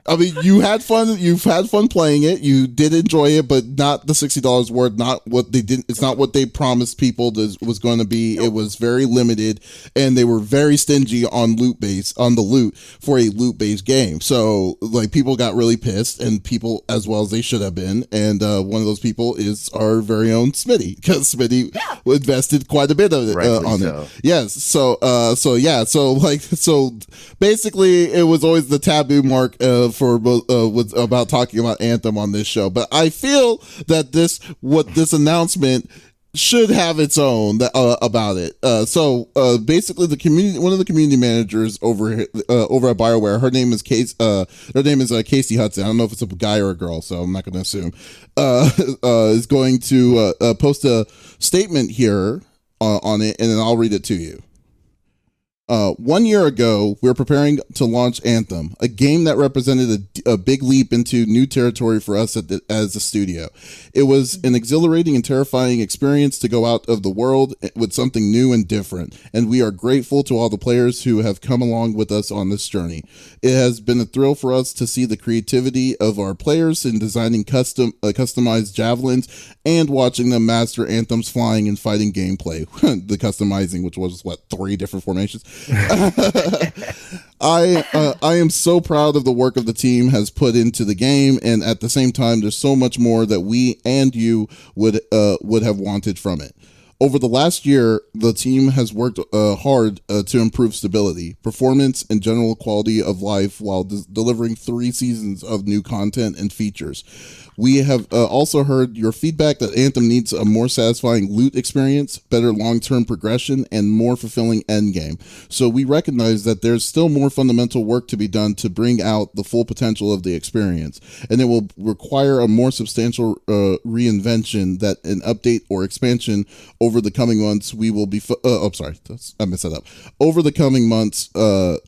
I mean, you had fun. You've had fun playing it. You did enjoy it, but not the $60 worth. Not what they did. It's not what they promised people was going to be. It was very limited, and they were very stingy on the loot for a loot based game. So, like, people got really pissed, and people as well as they should have been. And one of those people is our very own Smitty, because Smitty invested quite a bit of it on it. Yes. So basically, it was always the taboo mark was about talking about Anthem on this show, but I feel that this announcement should have its own about it. So basically, one of the community managers over at BioWare, her name is Casey Hudson. I don't know if it's a guy or a girl, so I'm not going to assume. Is going to post a statement here on it, and then I'll read it to you. 1 year ago, we were preparing to launch Anthem, a game that represented a big leap into new territory for us as a studio. It was an exhilarating and terrifying experience to go out of the world with something new and different, and we are grateful to all the players who have come along with us on this journey. It has been a thrill for us to see the creativity of our players in designing customized javelins and watching them master Anthem's flying and fighting gameplay. The customizing, which was, 3 different formations? I am so proud of the work of the team has put into the game, and at the same time, there's so much more that we and you would have wanted from it. Over the last year, the team has worked hard to improve stability, performance, and general quality of life while delivering 3 seasons of new content and features. We have also heard your feedback that Anthem needs a more satisfying loot experience, better long-term progression, and more fulfilling endgame. So we recognize that there's still more fundamental work to be done to bring out the full potential of the experience, and it will require a more substantial reinvention that an update or expansion over the coming months. We will be I messed that up. Over the coming months,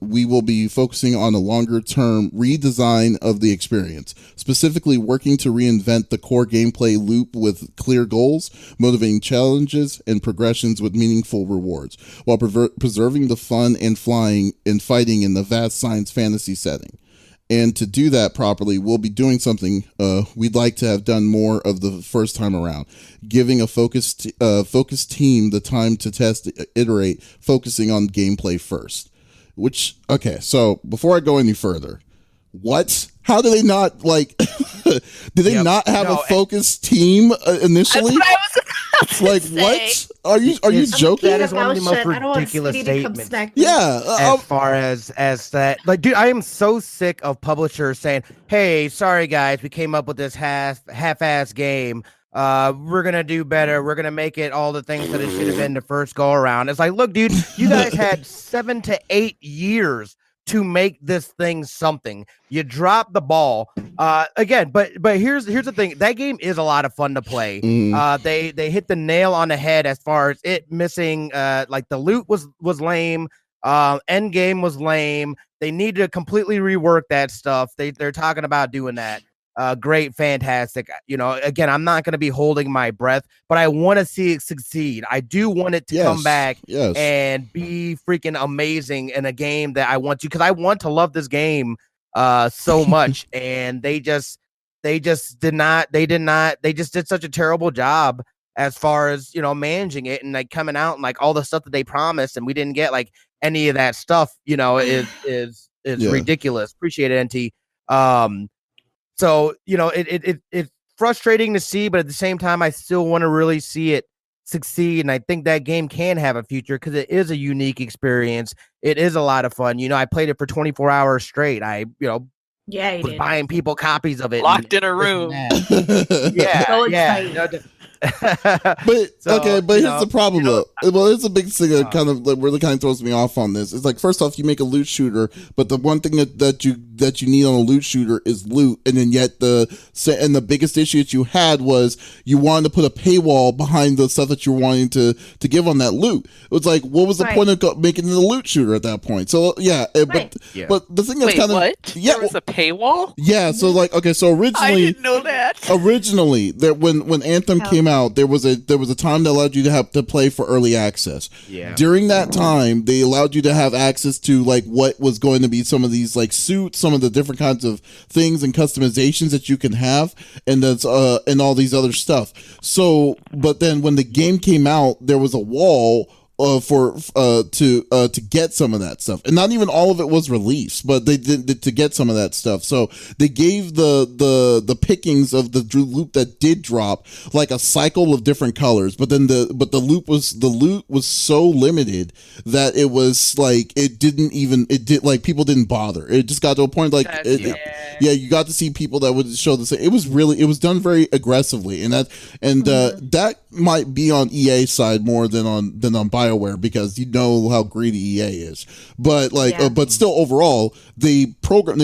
we will be focusing on a longer-term redesign of the experience, specifically working to reinvent the core gameplay loop with clear goals, motivating challenges, and progressions with meaningful rewards, while preserving the fun and flying and fighting in the vast science fantasy setting. And to do that properly, we'll be doing something we'd like to have done more of the first time around, giving a focused team the time to test, iterate, focusing on gameplay first. Okay, so before I go any further, what? How do they not did they not have a focused team initially? That's what I was about to Like say. what? Are you joking? That is one of the most I don't want ridiculous Smitty to come statements. smack me. Yeah. As far as that, dude, I am so sick of publishers saying, "Hey, sorry guys, we came up with this half-ass game. We're gonna do better. We're gonna make it all the things that it should have been the first go around." It's like, look, dude, you guys had 7 to 8 years to make this thing something. You dropped the ball again, but here's the thing. That game is a lot of fun to play. They hit the nail on the head as far as it missing. The loot was lame. End game was lame. They need to completely rework that stuff. They're talking about doing that. Great, fantastic. Again, I'm not going to be holding my breath, but I want to see it succeed. I do want it to come back and be freaking amazing in a game that I want to, because I want to love this game so much. And they just did such a terrible job as far as, managing it and coming out and all the stuff that they promised, and we didn't get any of that stuff, is ridiculous. Appreciate it, NT. So, it's frustrating to see, but at the same time, I still want to really see it succeed. And I think that game can have a future because it is a unique experience. It is a lot of fun. I played it for 24 hours straight. I, was buying people copies of it. Locked in a room. Yeah. So yeah. But here's the problem though. Well, it's a big thing that kind of really throws me off on this. It's first off, you make a loot shooter, but the one thing that you need on a loot shooter is loot, and then yet the biggest issue that you had was you wanted to put a paywall behind the stuff that you were wanting to give on that loot. It was what was the point of making it a loot shooter at that point? So but the thing that's there was a paywall? Yeah, so so originally I didn't know that. Originally, when Anthem came out, there was a time that allowed you to have to play for early access. Yeah. During that time, they allowed you to have access to what was going to be some of these suits, some of the different kinds of things and customizations that you can have, and that's and all these other stuff. So, but then when the game came out, there was a wall to get some of that stuff, and not even all of it was released, but they did to get some of that stuff. So they gave the pickings of the loot that did drop a cycle of different colors, but then the loot was so limited that it was people didn't bother. It just got to a point you got to see people that would show the same. It was done very aggressively, and that might be on EA side more than on BioWare, because how greedy EA is. But but still, overall, they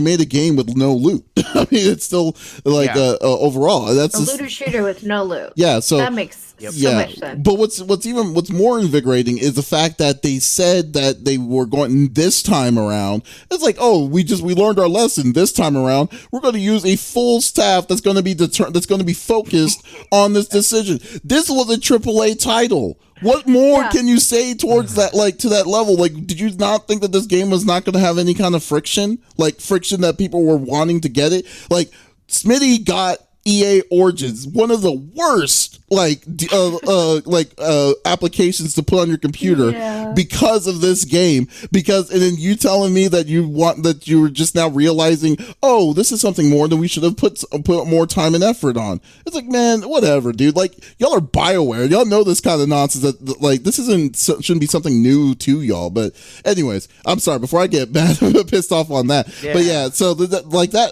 made a game with no loot. I mean, it's still overall that's a looter shooter with no loot. Yeah, so that makes Yep. So much fun. But what's more invigorating is the fact that they said that they were going this time around. It's like, oh, we learned our lesson this time around. We're going to use a full staff that's going to be focused on this decision. This was a AAA title. What more can you say towards that, like, to that level? Like, did you not think that this game was not going to have any kind of friction? Like, friction that people were wanting to get it? Like, Smitty got EA Origins, one of the worst applications to put on your computer because of this game. And then you telling me that you were just now realizing, oh, this is something more than we should have put more time and effort on. It's like, man, whatever, dude. Like, y'all are BioWare. Y'all know this kind of nonsense. That like, this shouldn't be something new to y'all. But anyways, I'm sorry. Before I get mad, pissed off on that. Yeah. But yeah, so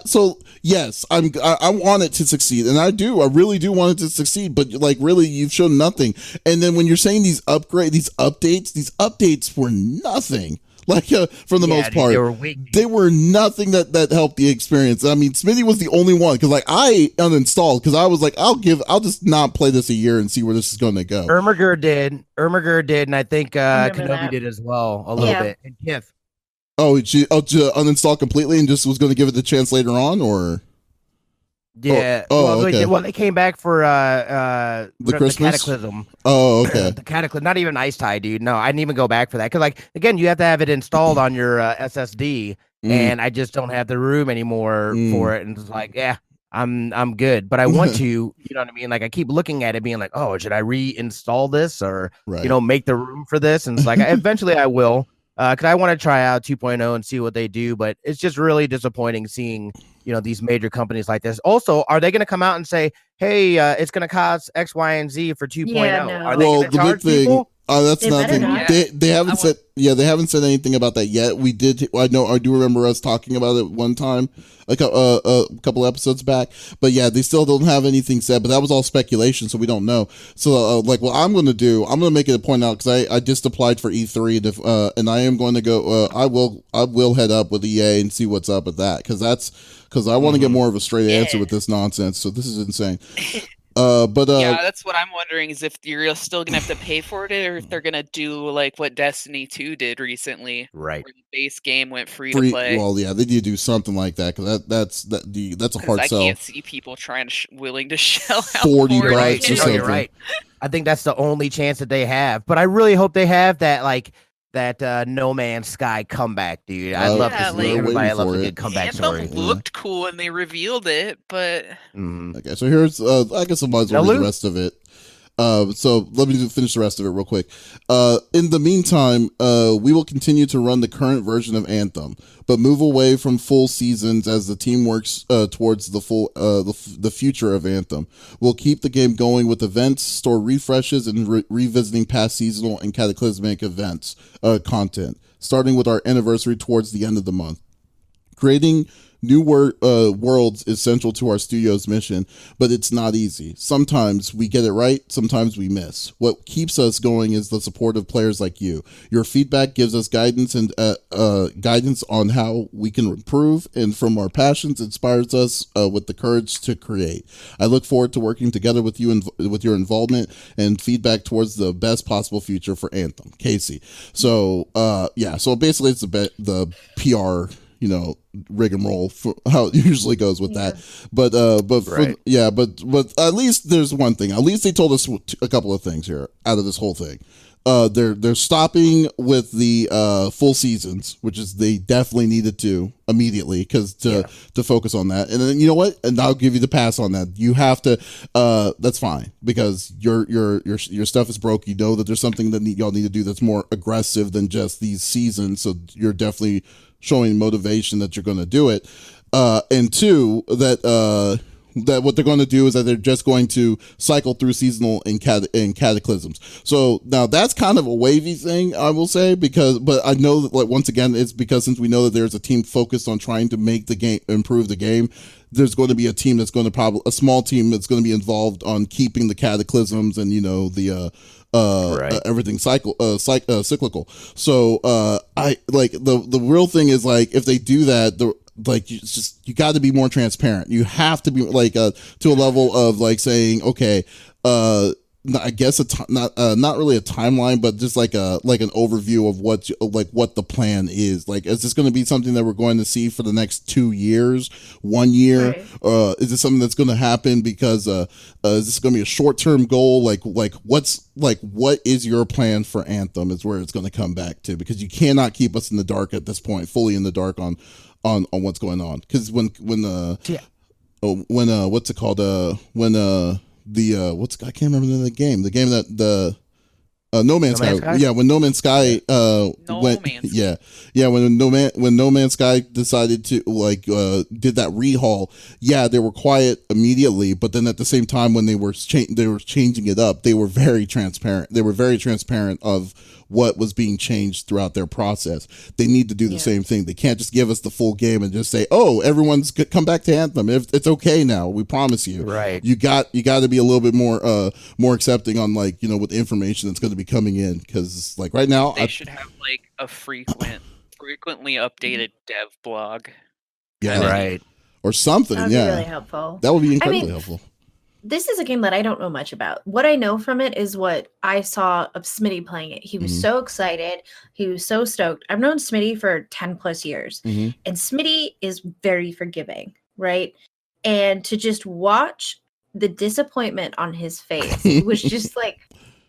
So yes, I want it to succeed, and I really do want it to succeed. But like, really, you've shown nothing. And then when you're saying these updates were nothing. Like, for the most part, they were nothing that helped the experience. I mean, Smitty was the only one, because like, I uninstalled because I was like, I'll just not play this a year and see where this is going to go. Ermiger did, and I think Kenobi did as well a little bit. And Kif. Oh, she uninstalled completely and just was going to give it the chance later on, or? Yeah. Okay. They came back for the Cataclysm. Oh, okay. The Cataclysm, not even Ice Tide, dude. No, I didn't even go back for that, because like, again, you have to have it installed on your SSD, and I just don't have the room anymore for it. And it's like, yeah, I'm good, but I want to, you know what I mean? Like, I keep looking at it, being like, oh, should I reinstall this, or make the room for this? And it's like, eventually I will. Because I want to try out 2.0 and see what they do, but it's just really disappointing seeing, these major companies like this. Also, are they going to come out and say, hey, it's going to cost X, Y, and Z for 2.0? Yeah, no. Are they going to charge people? That's nothing. They haven't said. Yeah, they haven't said anything about that yet. We did. I do remember us talking about it one time, a couple episodes back. But yeah, they still don't have anything said. But that was all speculation, so we don't know. So what I'm going to make it a point out, because I just applied for E3, and I am going to go. I will head up with EA and see what's up with that, because I want to get more of a straight answer with this nonsense. So this is insane. Yeah, that's what I'm wondering, is if you're still gonna have to pay for it, or if they're gonna do like what Destiny 2 did recently, right? Where the base game went free to play. Well, yeah, they need to do something like that, because that's a hard sell. I can't see people willing to shell out $40 or something. You're right. I think that's the only chance that they have, but I really hope they have that, like, that No Man's Sky comeback, dude. I'd love to see everybody. I love a good comeback story. Anthem looked cool and they revealed it, but okay. So here's I guess I might as well read the rest of it. So let me finish the rest of it real quick. In the meantime, we will continue to run the current version of Anthem, but move away from full seasons as the team works towards the future of Anthem. We'll keep the game going with events, store refreshes, and revisiting past seasonal and cataclysmic events content, starting with our anniversary towards the end of the month. Creating new worlds is central to our studio's mission, but it's not easy. Sometimes we get it right, sometimes we miss. What keeps us going is the support of players like you. Your feedback gives us guidance and guidance on how we can improve, and from our passions inspires us with the courage to create. I look forward to working together with you and with your involvement and feedback towards the best possible future for Anthem. Casey. So so basically it's the PR, rigmarole for how it usually goes with that. But at least there's one thing. At least they told us a couple of things here out of this whole thing. They're stopping with the full seasons, which is they definitely needed to immediately to focus on that. And then you know what? And I'll give you the pass on that. You have to. That's fine, because your stuff is broke. You know that there's something that y'all need to do that's more aggressive than just these seasons. So you're definitely showing motivation that you're going to do it. And two, that what they're going to do is that they're just going to cycle through seasonal and cataclysms. So now that's kind of a wavy thing, I will say, but I know that, like, once again, it's because since we know that there's a team focused on trying to make the game, improve the game, there's going to be a team that's going to a small team that's going to be involved on keeping the cataclysms and everything cyclical. So I like the real thing is, like, if they do that, you got to be more transparent. You have to be to a level of like saying, okay, I guess not really a timeline, but just like an overview of what the plan is. Like, is this going to be something that we're going to see for the next 2 years, 1 year? Right. Is this something that's going to happen because is this going to be a short-term goal? What is your plan for Anthem? Is where it's going to come back to, because you cannot keep us in the dark at this point, fully in the dark on what's going on. Because when what's it called? I can't remember the name of the game. The game that No Man's Sky. Yeah, when No Man's Sky when No Man's Sky decided to did that rehaul, they were quiet immediately, but then at the same time when they were changing it up, they were very transparent. They were very transparent of what was being changed throughout their process. They need to do the same thing. They can't just give us the full game and just say, "Oh, everyone's come back to Anthem. It's okay now. We promise you." Right. You got to be a little bit more accepting on with the information that's going to be coming in, because right now they should have a frequently updated dev blog. Right. Or something. That would be really helpful. That would be incredibly helpful. This is a game that I don't know much about. What I know from it is what I saw of Smitty playing it. He was so excited. He was so stoked. I've known Smitty for 10 plus years. And Smitty is very forgiving, right? And to just watch the disappointment on his face was just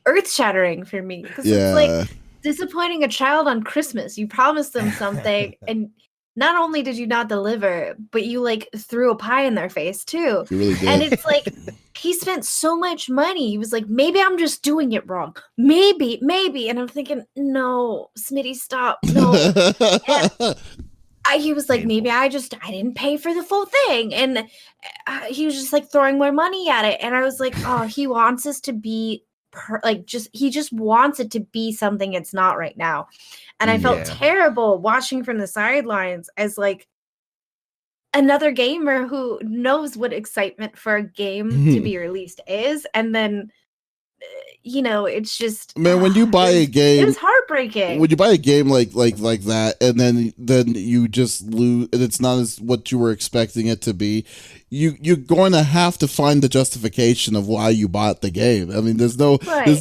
earth-shattering for me. Because it's like disappointing a child on Christmas. You promised them something and not only did you not deliver, but you threw a pie in their face too. You really did. And it's he spent so much money. He was like, maybe I'm just doing it wrong. Maybe. And I'm thinking, no, Smitty, stop. No. He was like, maybe I didn't pay for the full thing. And he was just throwing more money at it. And I was like, oh, he wants us to be he just wants it to be something it's not right now. And I felt terrible watching from the sidelines as another gamer who knows what excitement for a game to be released is. And then, it's just, man, when you buy a game, it was heartbreaking. When you buy a game like that, and then you just lose, and it's not as what you were expecting it to be, you're going to have to find the justification of why you bought the game. I mean, there's no way. I'm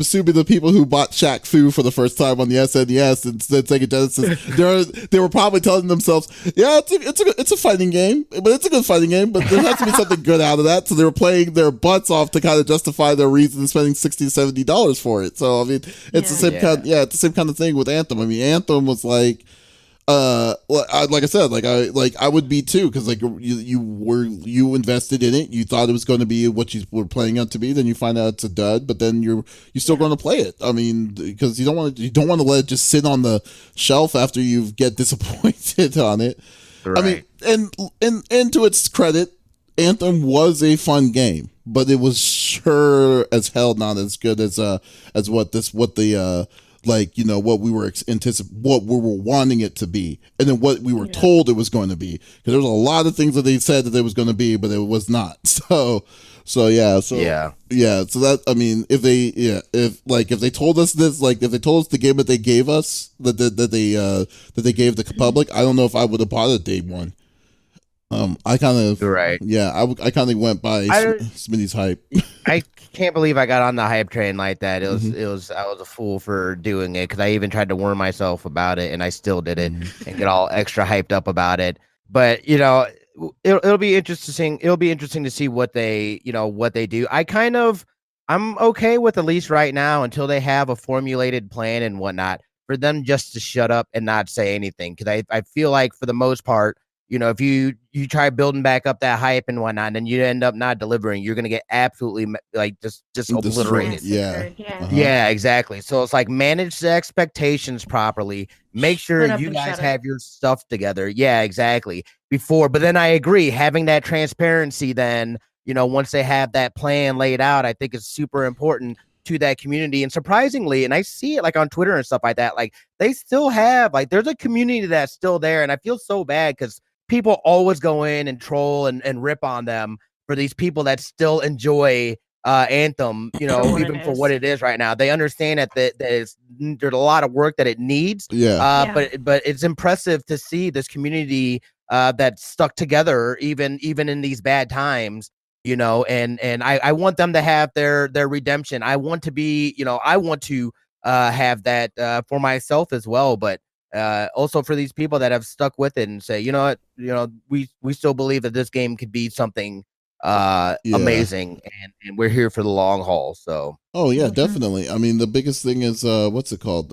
assuming the people who bought Shaq Fu for the first time on the SNES and Sega Genesis, they were probably telling themselves, it's a fighting game, but it's a good fighting game, but there has to be something good out of that. So they were playing their butts off to kind of justify their reason spending $60-$70 for it. So I mean, it's the same kind. Yeah, it's the same kind of thing with Anthem. I mean, Anthem was like I said, I would be too, because you invested in it, you thought it was going to be what you were playing out to be, then you find out it's a dud, but then you're still going to play it. I mean, because you don't want to let it just sit on the shelf after you get disappointed on it. Right. I mean, and to its credit, Anthem was a fun game, but it was sure as hell not as good as what we were what we were wanting it to be, and then what we were told it was going to be. Because there was a lot of things that they said that it was going to be, but it was not. So that, I mean, if they told us this, if they told us the game that they gave us, that they gave the public, I don't know if I would have bought it day one. I kind of I kind of went by Smitty's hype. I can't believe I got on the hype train like that. I was a fool for doing it, because I even tried to warn myself about it, and I still did it and get all extra hyped up about it. But it'll be interesting. It'll be interesting to see what they do. I'm okay with, at least right now, until they have a formulated plan and whatnot, for them just to shut up and not say anything. Because I feel like, for the most part, if you try building back up that hype and whatnot, and then you end up not delivering, you're gonna get absolutely just obliterated. Yeah, exactly. So it's manage the expectations properly. Make sure you guys have your stuff together. Yeah, exactly. But then I agree, having that transparency, then once they have that plan laid out, I think it's super important to that community. And surprisingly, and I see it on Twitter and stuff like that, they still have there's a community that's still there, and I feel so bad, because people always go in and troll and rip on them for these people that still enjoy Anthem, even for what it is right now. They understand that there's a lot of work that it needs. But it's impressive to see this community that's stuck together even in these bad times. you know, and I want them to have their redemption. I want to be, you know, I want to have that for myself as well, but also for these people that have stuck with it and say, you know what, you know, we still believe that this game could be something amazing, and we're here for the long haul. So Oh yeah, definitely. I mean, the biggest thing is what's it called?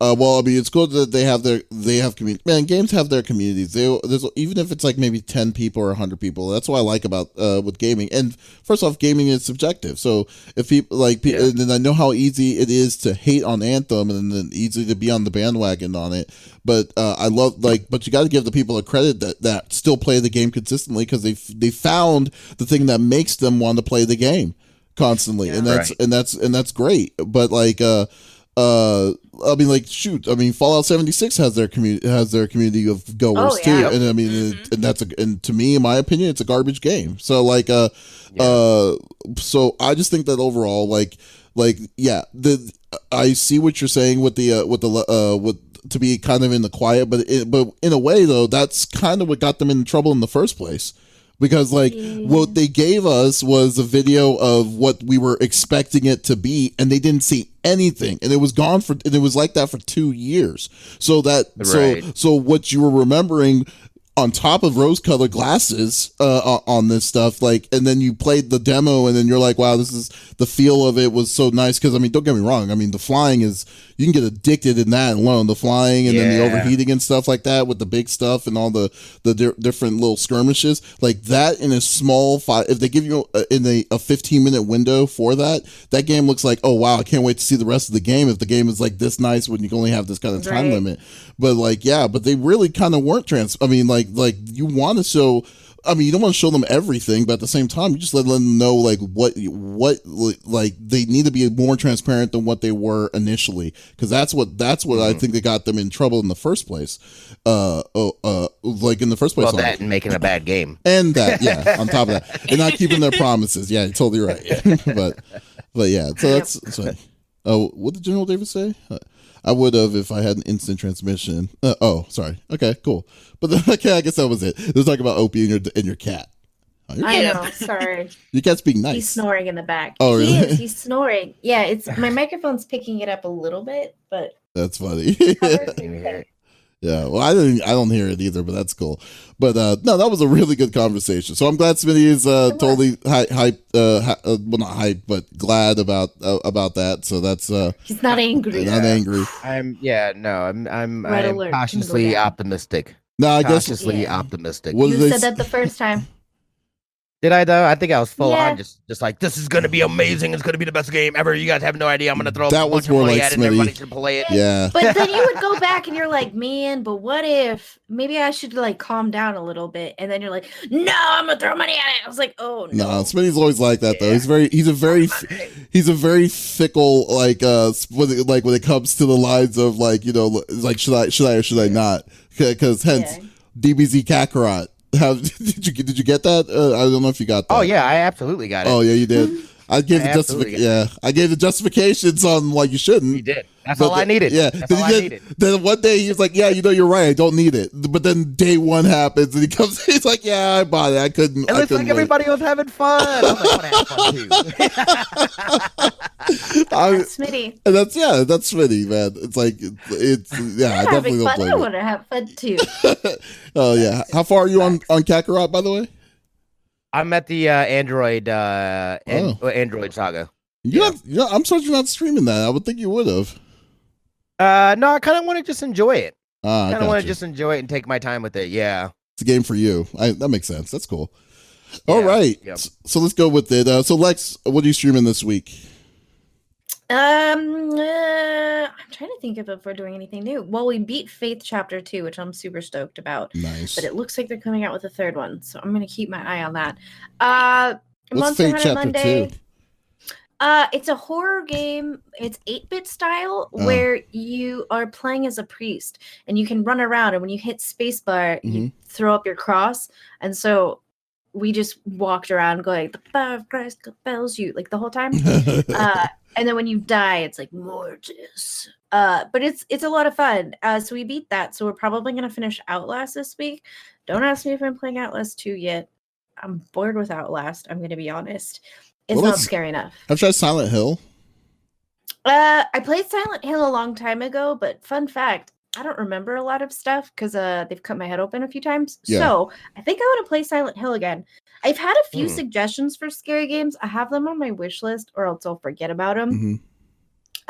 Well, I mean, it's good that they have community. Man, games have their communities. There's even if it's like maybe 10 people or 100 people. That's what I like about with gaming. And first off, gaming is subjective. So if people and then I know how easy it is to hate on Anthem, and then easy to be on the bandwagon on it. But I love but you got to give the people a credit that still play the game consistently, because they found the thing that makes them want to play the game constantly, and that's great. But like I mean, like, shoot, I mean, Fallout 76 has their community of goers too, and I mean, and to me, in my opinion, it's a garbage game. So like, so I just think that overall, I see what you're saying with to be kind of in the quiet, but in a way though, that's kind of what got them in trouble in the first place. Because what they gave us was a video of what we were expecting it to be, and they didn't see anything, and it was gone and it was like that for 2 years. So so what you were remembering on top of rose-colored glasses on this stuff, like, and then you played the demo, and then you're like, wow, this is the feel of it was so nice. Because I mean, don't get me wrong, I mean, the flying is, you can get addicted in that alone, the flying, and then the overheating and stuff like that with the big stuff and all the different little skirmishes like that in a small if they give you in a 15-minute window for that game looks like, oh wow, I can't wait to see the rest of the game if the game is like this nice when you can only have this kind of time limit. But like, but they really kind of weren't I mean, like you want to show, I mean, you don't want to show them everything, but at the same time, you just let them know like what like they need to be more transparent than what they were initially, because that's what I think they got them in trouble in the first place. Like in the first place, well, that and making a bad game, and that on top of that, and not keeping their promises. Yeah, you're totally right. but yeah, so that's so. What did General Davis say? I would have if I had an instant transmission. Sorry. Okay, cool. But then, okay, I guess that was it. They're talking about Opie and your cat. Oh, I know. Sorry. Your cat's being nice. He's snoring in the back. Oh, really? He is. He's snoring. Yeah, it's my microphone's picking it up a little bit, but that's funny. Yeah, well, I don't hear it either, but that's cool. But no, that was a really good conversation. So I'm glad Smitty is totally hyped. Well, not hyped, but glad about that. So that's he's not angry. Not angry. I'm alert, cautiously optimistic. No, I guess cautiously optimistic. You said that the first time. Did I though? I think I was full on just like, this is gonna be amazing. It's gonna be the best game ever. You guys have no idea. I'm gonna throw a bunch of money at it and everybody should play it. Yeah. But then you would go back and you're like, man, but what if maybe I should like calm down a little bit? And then you're like, no, I'm gonna throw money at it. I was like, oh no. No, Smitty's always like that though. He's a very fickle when it comes to the lines of like, you know, like should I or should I not? Because hence DBZ Kakarot. Did you get that? I don't know if you got that. Oh yeah, I absolutely got it. Oh yeah, you did. I gave the justifications on why you shouldn't. You did. That's all I needed. Yeah. Then one day he was like, yeah, you know, you're right. I don't need it. But then day one happens and he's like, yeah, I bought it. I couldn't. It looks like everybody was having fun. I was like, I want to have fun too. That's Smitty. And that's Smitty, man. It's like, I definitely don't blame I want to have fun too. Oh yeah. How far are you on Kakarot, by the way? I'm at the Android saga. I'm sorry you're not streaming that. I would think you would have. No, I kind of want to just enjoy it. I kind of want to just enjoy it and take my time with it. Yeah, it's a game for you. That makes sense. That's cool. All right, so let's go with it. So Lex, what are you streaming this week? I'm trying to think if we're doing anything new. Well, we beat Faith Chapter 2, which I'm super stoked about. Nice. But it looks like they're coming out with a third one, so I'm gonna keep my eye on that. What's Monster Faith Hunter Chapter Monday. 2? It's a horror game. It's 8-bit style where you are playing as a priest and you can run around, and when you hit spacebar, you throw up your cross. And so we just walked around going, the power of Christ compels you, like the whole time. And then when you die, it's like Mortis. But it's a lot of fun. So we beat that. So we're probably gonna finish Outlast this week. Don't ask me if I'm playing Outlast 2 yet. I'm bored with Outlast. I'm gonna be honest. It's Well, not that's- scary enough. I've tried Silent Hill. I played Silent Hill a long time ago, but fun fact, I don't remember a lot of stuff because they've cut my head open a few times. Yeah. So I think I want to play Silent Hill again. I've had a few Hmm. suggestions for scary games. I have them on my wish list, or else I'll forget about them.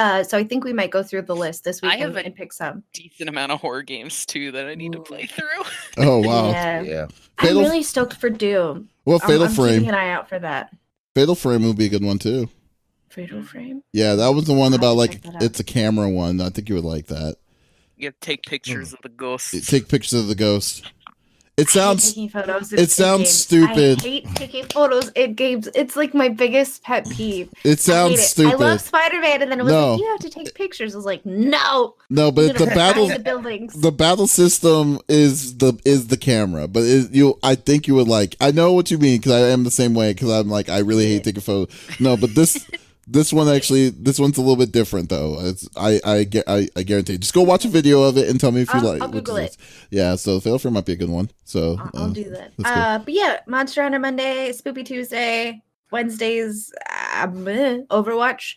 Mhm. So I think we might go through the list this week I have and pick some. Decent amount of horror games too that I need to play through. Oh wow. Yeah. Yeah. Fatal- I'm really stoked for Doom. Well, Fatal I'm Frame. keeping an eye out for that. Fatal Frame would be a good one too. Fatal Frame. Yeah, that was the one I'll have about to like check that out. it's a camera one. I think you would like that. You have to take pictures of the ghosts. Take pictures of the ghost. It I hate sounds taking photos it sounds games. stupid. I hate taking photos in games. It's like my biggest pet peeve. it I hate sounds it. stupid. I love Spider-Man, and then it was No. like, you have to take pictures. I was like, no. No, I'm but gonna the battle fly the buildings. the battle system is the camera, but I think you would like. I know what you mean because I am the same way because I'm like I really hate taking photos. No, but this one's a little bit different though. I guarantee. Just go watch a video of it and tell me if you like. I'll which Google is- it. Yeah, so Fatal Frame might be a good one. So I'll do that. that's cool. But yeah, Monster Hunter Monday, Spoopy Tuesday, Wednesdays, Overwatch.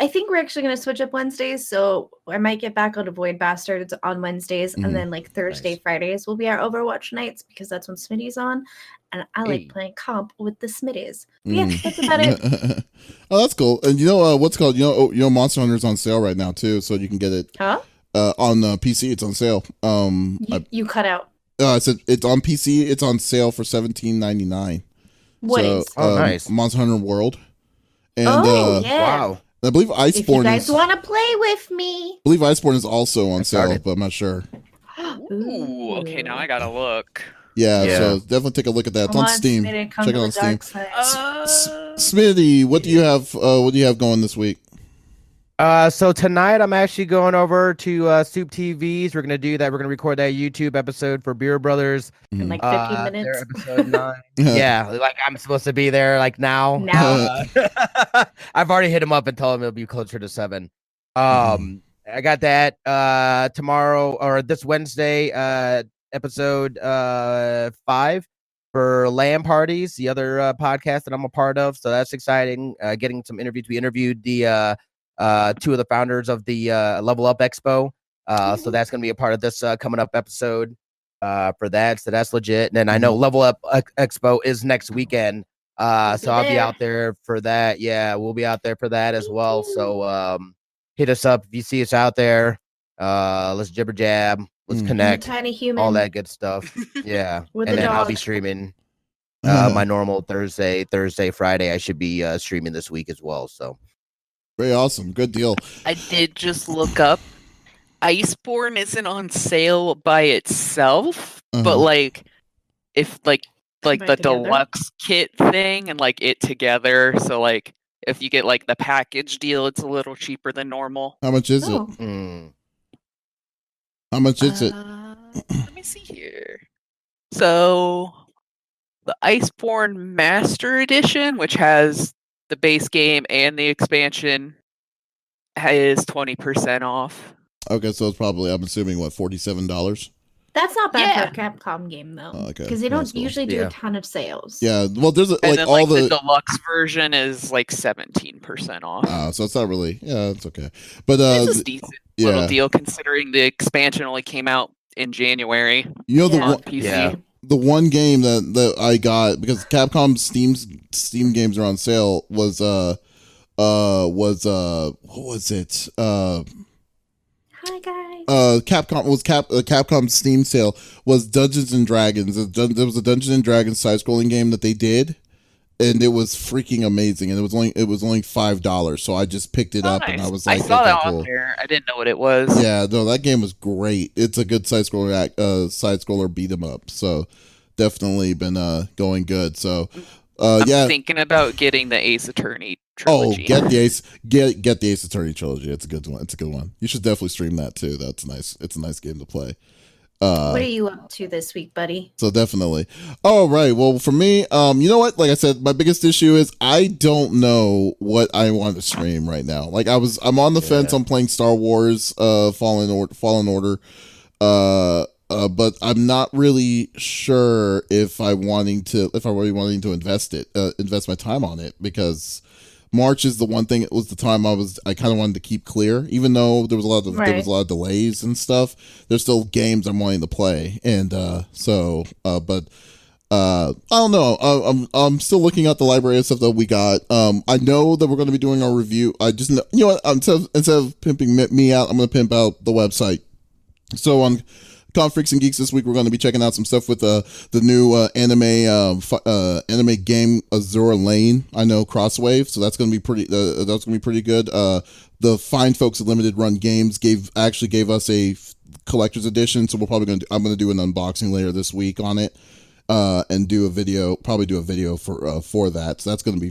I think we're actually going to switch up Wednesdays, so I might get back onto Void Bastards on Wednesdays, Mhm. and then like Thursday, Nice. Fridays will be our Overwatch nights because that's when Smitty's on, and I like Hey. playing comp with the Smitties. But yeah, Mm. that's about it. Oh, that's cool. And you know what's called? You know, Monster Hunter's on sale right now too, so you can get it Huh? on PC. It's on sale. You cut out. I said it's on PC. It's on sale for $17.99. What is? Oh, nice. Monster Hunter World. And Oh, yeah. Wow. I believe If you Iceborne guys is. want to play with me. I believe Iceborne is also on sale, started. but I'm not sure. Ooh, okay, now I gotta look. Yeah, Yeah. so definitely take a look at that. It's Come on Steam. Smitty, come Check to it the on Steam. dark side. Smitty, what do you have? What do you have going this week? So tonight I'm actually going over to Soup TVs. We're gonna do that. We're gonna record that YouTube episode for Beer Brothers. In like 15 Their minutes. episode 9. Yeah, like I'm supposed to be there like now. Now. I've already hit him up and told him it'll be closer to 7. I got that tomorrow or this Wednesday episode 5 for Lamb Parties, the other podcast that I'm a part of. So that's exciting. Getting some interviews. We interviewed the 2 of the founders of the Level Up Expo. So that's gonna be a part of this coming up episode for that. So that's legit. And then I know Level Up Expo is next weekend. So I'll be out there for that. Yeah, we'll be out there for that as well. So hit us up if you see us out there. Let's jibber jab. Let's connect. Tiny human. All that good stuff. Yeah. With And the then I'll be dog. streaming my normal Thursday, Friday. I should be streaming this week as well. So Very awesome. Good deal. I did just look up. Iceborne isn't on sale by itself, but Uh-huh. like if like Buy the it together? deluxe kit thing and like it together. So like if you get like the package deal, it's a little cheaper than normal. How much is it? Oh. How much is it? Let me see here. So the Iceborne Master Edition, which has the base game and the expansion, is 20% off. Okay, so it's probably I'm assuming what $47. That's not bad Yeah. for a Capcom game though. Oh, okay. Because they don't That's cool. usually do Yeah. a ton of sales. Yeah, well, there's And like then all like the the. deluxe version is like 17% off. So it's not really. Yeah, it's okay. But It's a decent yeah, little deal considering the expansion only came out in January you know the Yeah. on one, PC. Yeah. the one game that I got because Capcom Steam games are on sale was what was it Hi guys. Capcom Steam sale was Dungeons and Dragons. There was a Dungeons and Dragons side scrolling game that they did, and it was freaking amazing. And it was only $5, so I just picked it Oh, up and I nice. was like, I saw okay, that cool. on there. I didn't know what it was. Yeah, no, that game was great. It's a good side scroller beat 'em up. So definitely been going good. So I'm yeah. thinking about getting the Ace Attorney Oh, trilogy. get the Ace Attorney trilogy. It's a good one. It's a good one. You should definitely stream that too. That's nice. It's a nice game to play. What are you up to this week, buddy? So definitely. All right. Well, for me, you know what? Like I said, my biggest issue is I don't know what I want to stream right now. Like I'm on the fence on playing Star Wars, Fallen Order. but I'm not really sure if I really wanting to invest my time on it, because March is the one thing. It was the time I kind of wanted to keep clear, even though there was a lot of delays and stuff. There's still games I'm wanting to play, and but I don't know. I'm still looking at the library of stuff that we got. I know that we're going to be doing our review. I just know, you know what? Instead of pimping me out, I'm going to pimp out the website. So on Con Freaks and Geeks this week, we're going to be checking out some stuff with the new anime game Azure Lane. I know Crosswave, so that's going to be pretty good. The Fine Folks at Limited Run Games gave us a collector's edition, so I'm going to do an unboxing later this week on it. And do a video for that. So that's going to be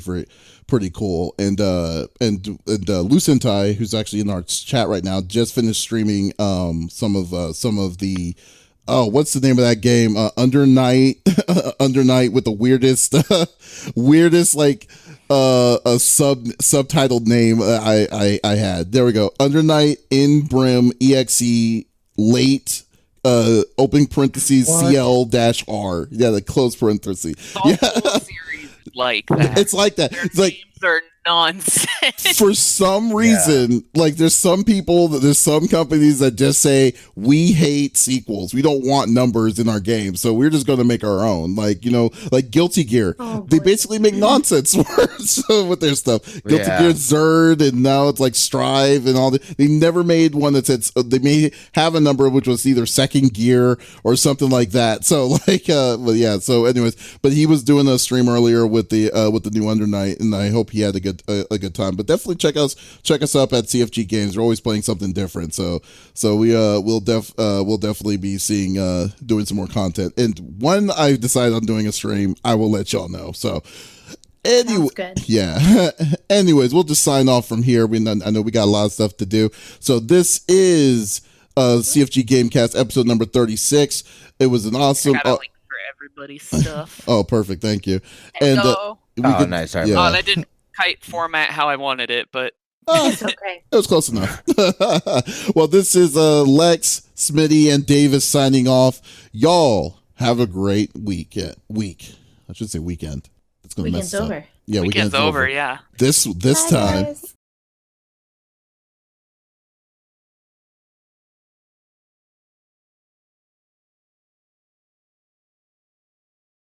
pretty cool. And Lucentai, who's actually in our chat right now, just finished streaming some of the what's the name of that game? Under Night with the weirdest like a subtitled name I had. There we go. Under Night in Brim EXE late opening parentheses CL-R. Yeah, the close parentheses. The whole series is like that. It's like that. Their it's like names are nonsense. For some reason, like there's some companies that just say we hate sequels. We don't want numbers in our games, so we're just going to make our own. Like, you know, like Guilty Gear. They basically make nonsense words with their stuff. Guilty Gear Zerd, and now it's like Strive and all that. They never made one that said they may have a number which was either second gear or something like that. So like, but yeah. So anyways, but he was doing a stream earlier with the new Under Night, and I hope he had a good time. But definitely check us up at CFG Games. We're always playing something different. So we'll definitely be seeing doing some more content. And when I decide on doing a stream, I will let y'all know. So anyway, yeah. Anyways, we'll just sign off from here. I know we got a lot of stuff to do. So this is CFG Gamecast episode number 36. It was an awesome. I got a link for everybody's stuff. Oh, perfect. Thank you. And nice. Sorry. Yeah. That didn't quite format how I wanted it, but it's okay. It was close enough. Well, this is Lex, Smitty, and Davis signing off. Y'all have a great week. I should say weekend. It's gonna Weekend's mess over. up. Yeah, weekend's over. Yeah. This Bye, time. guys.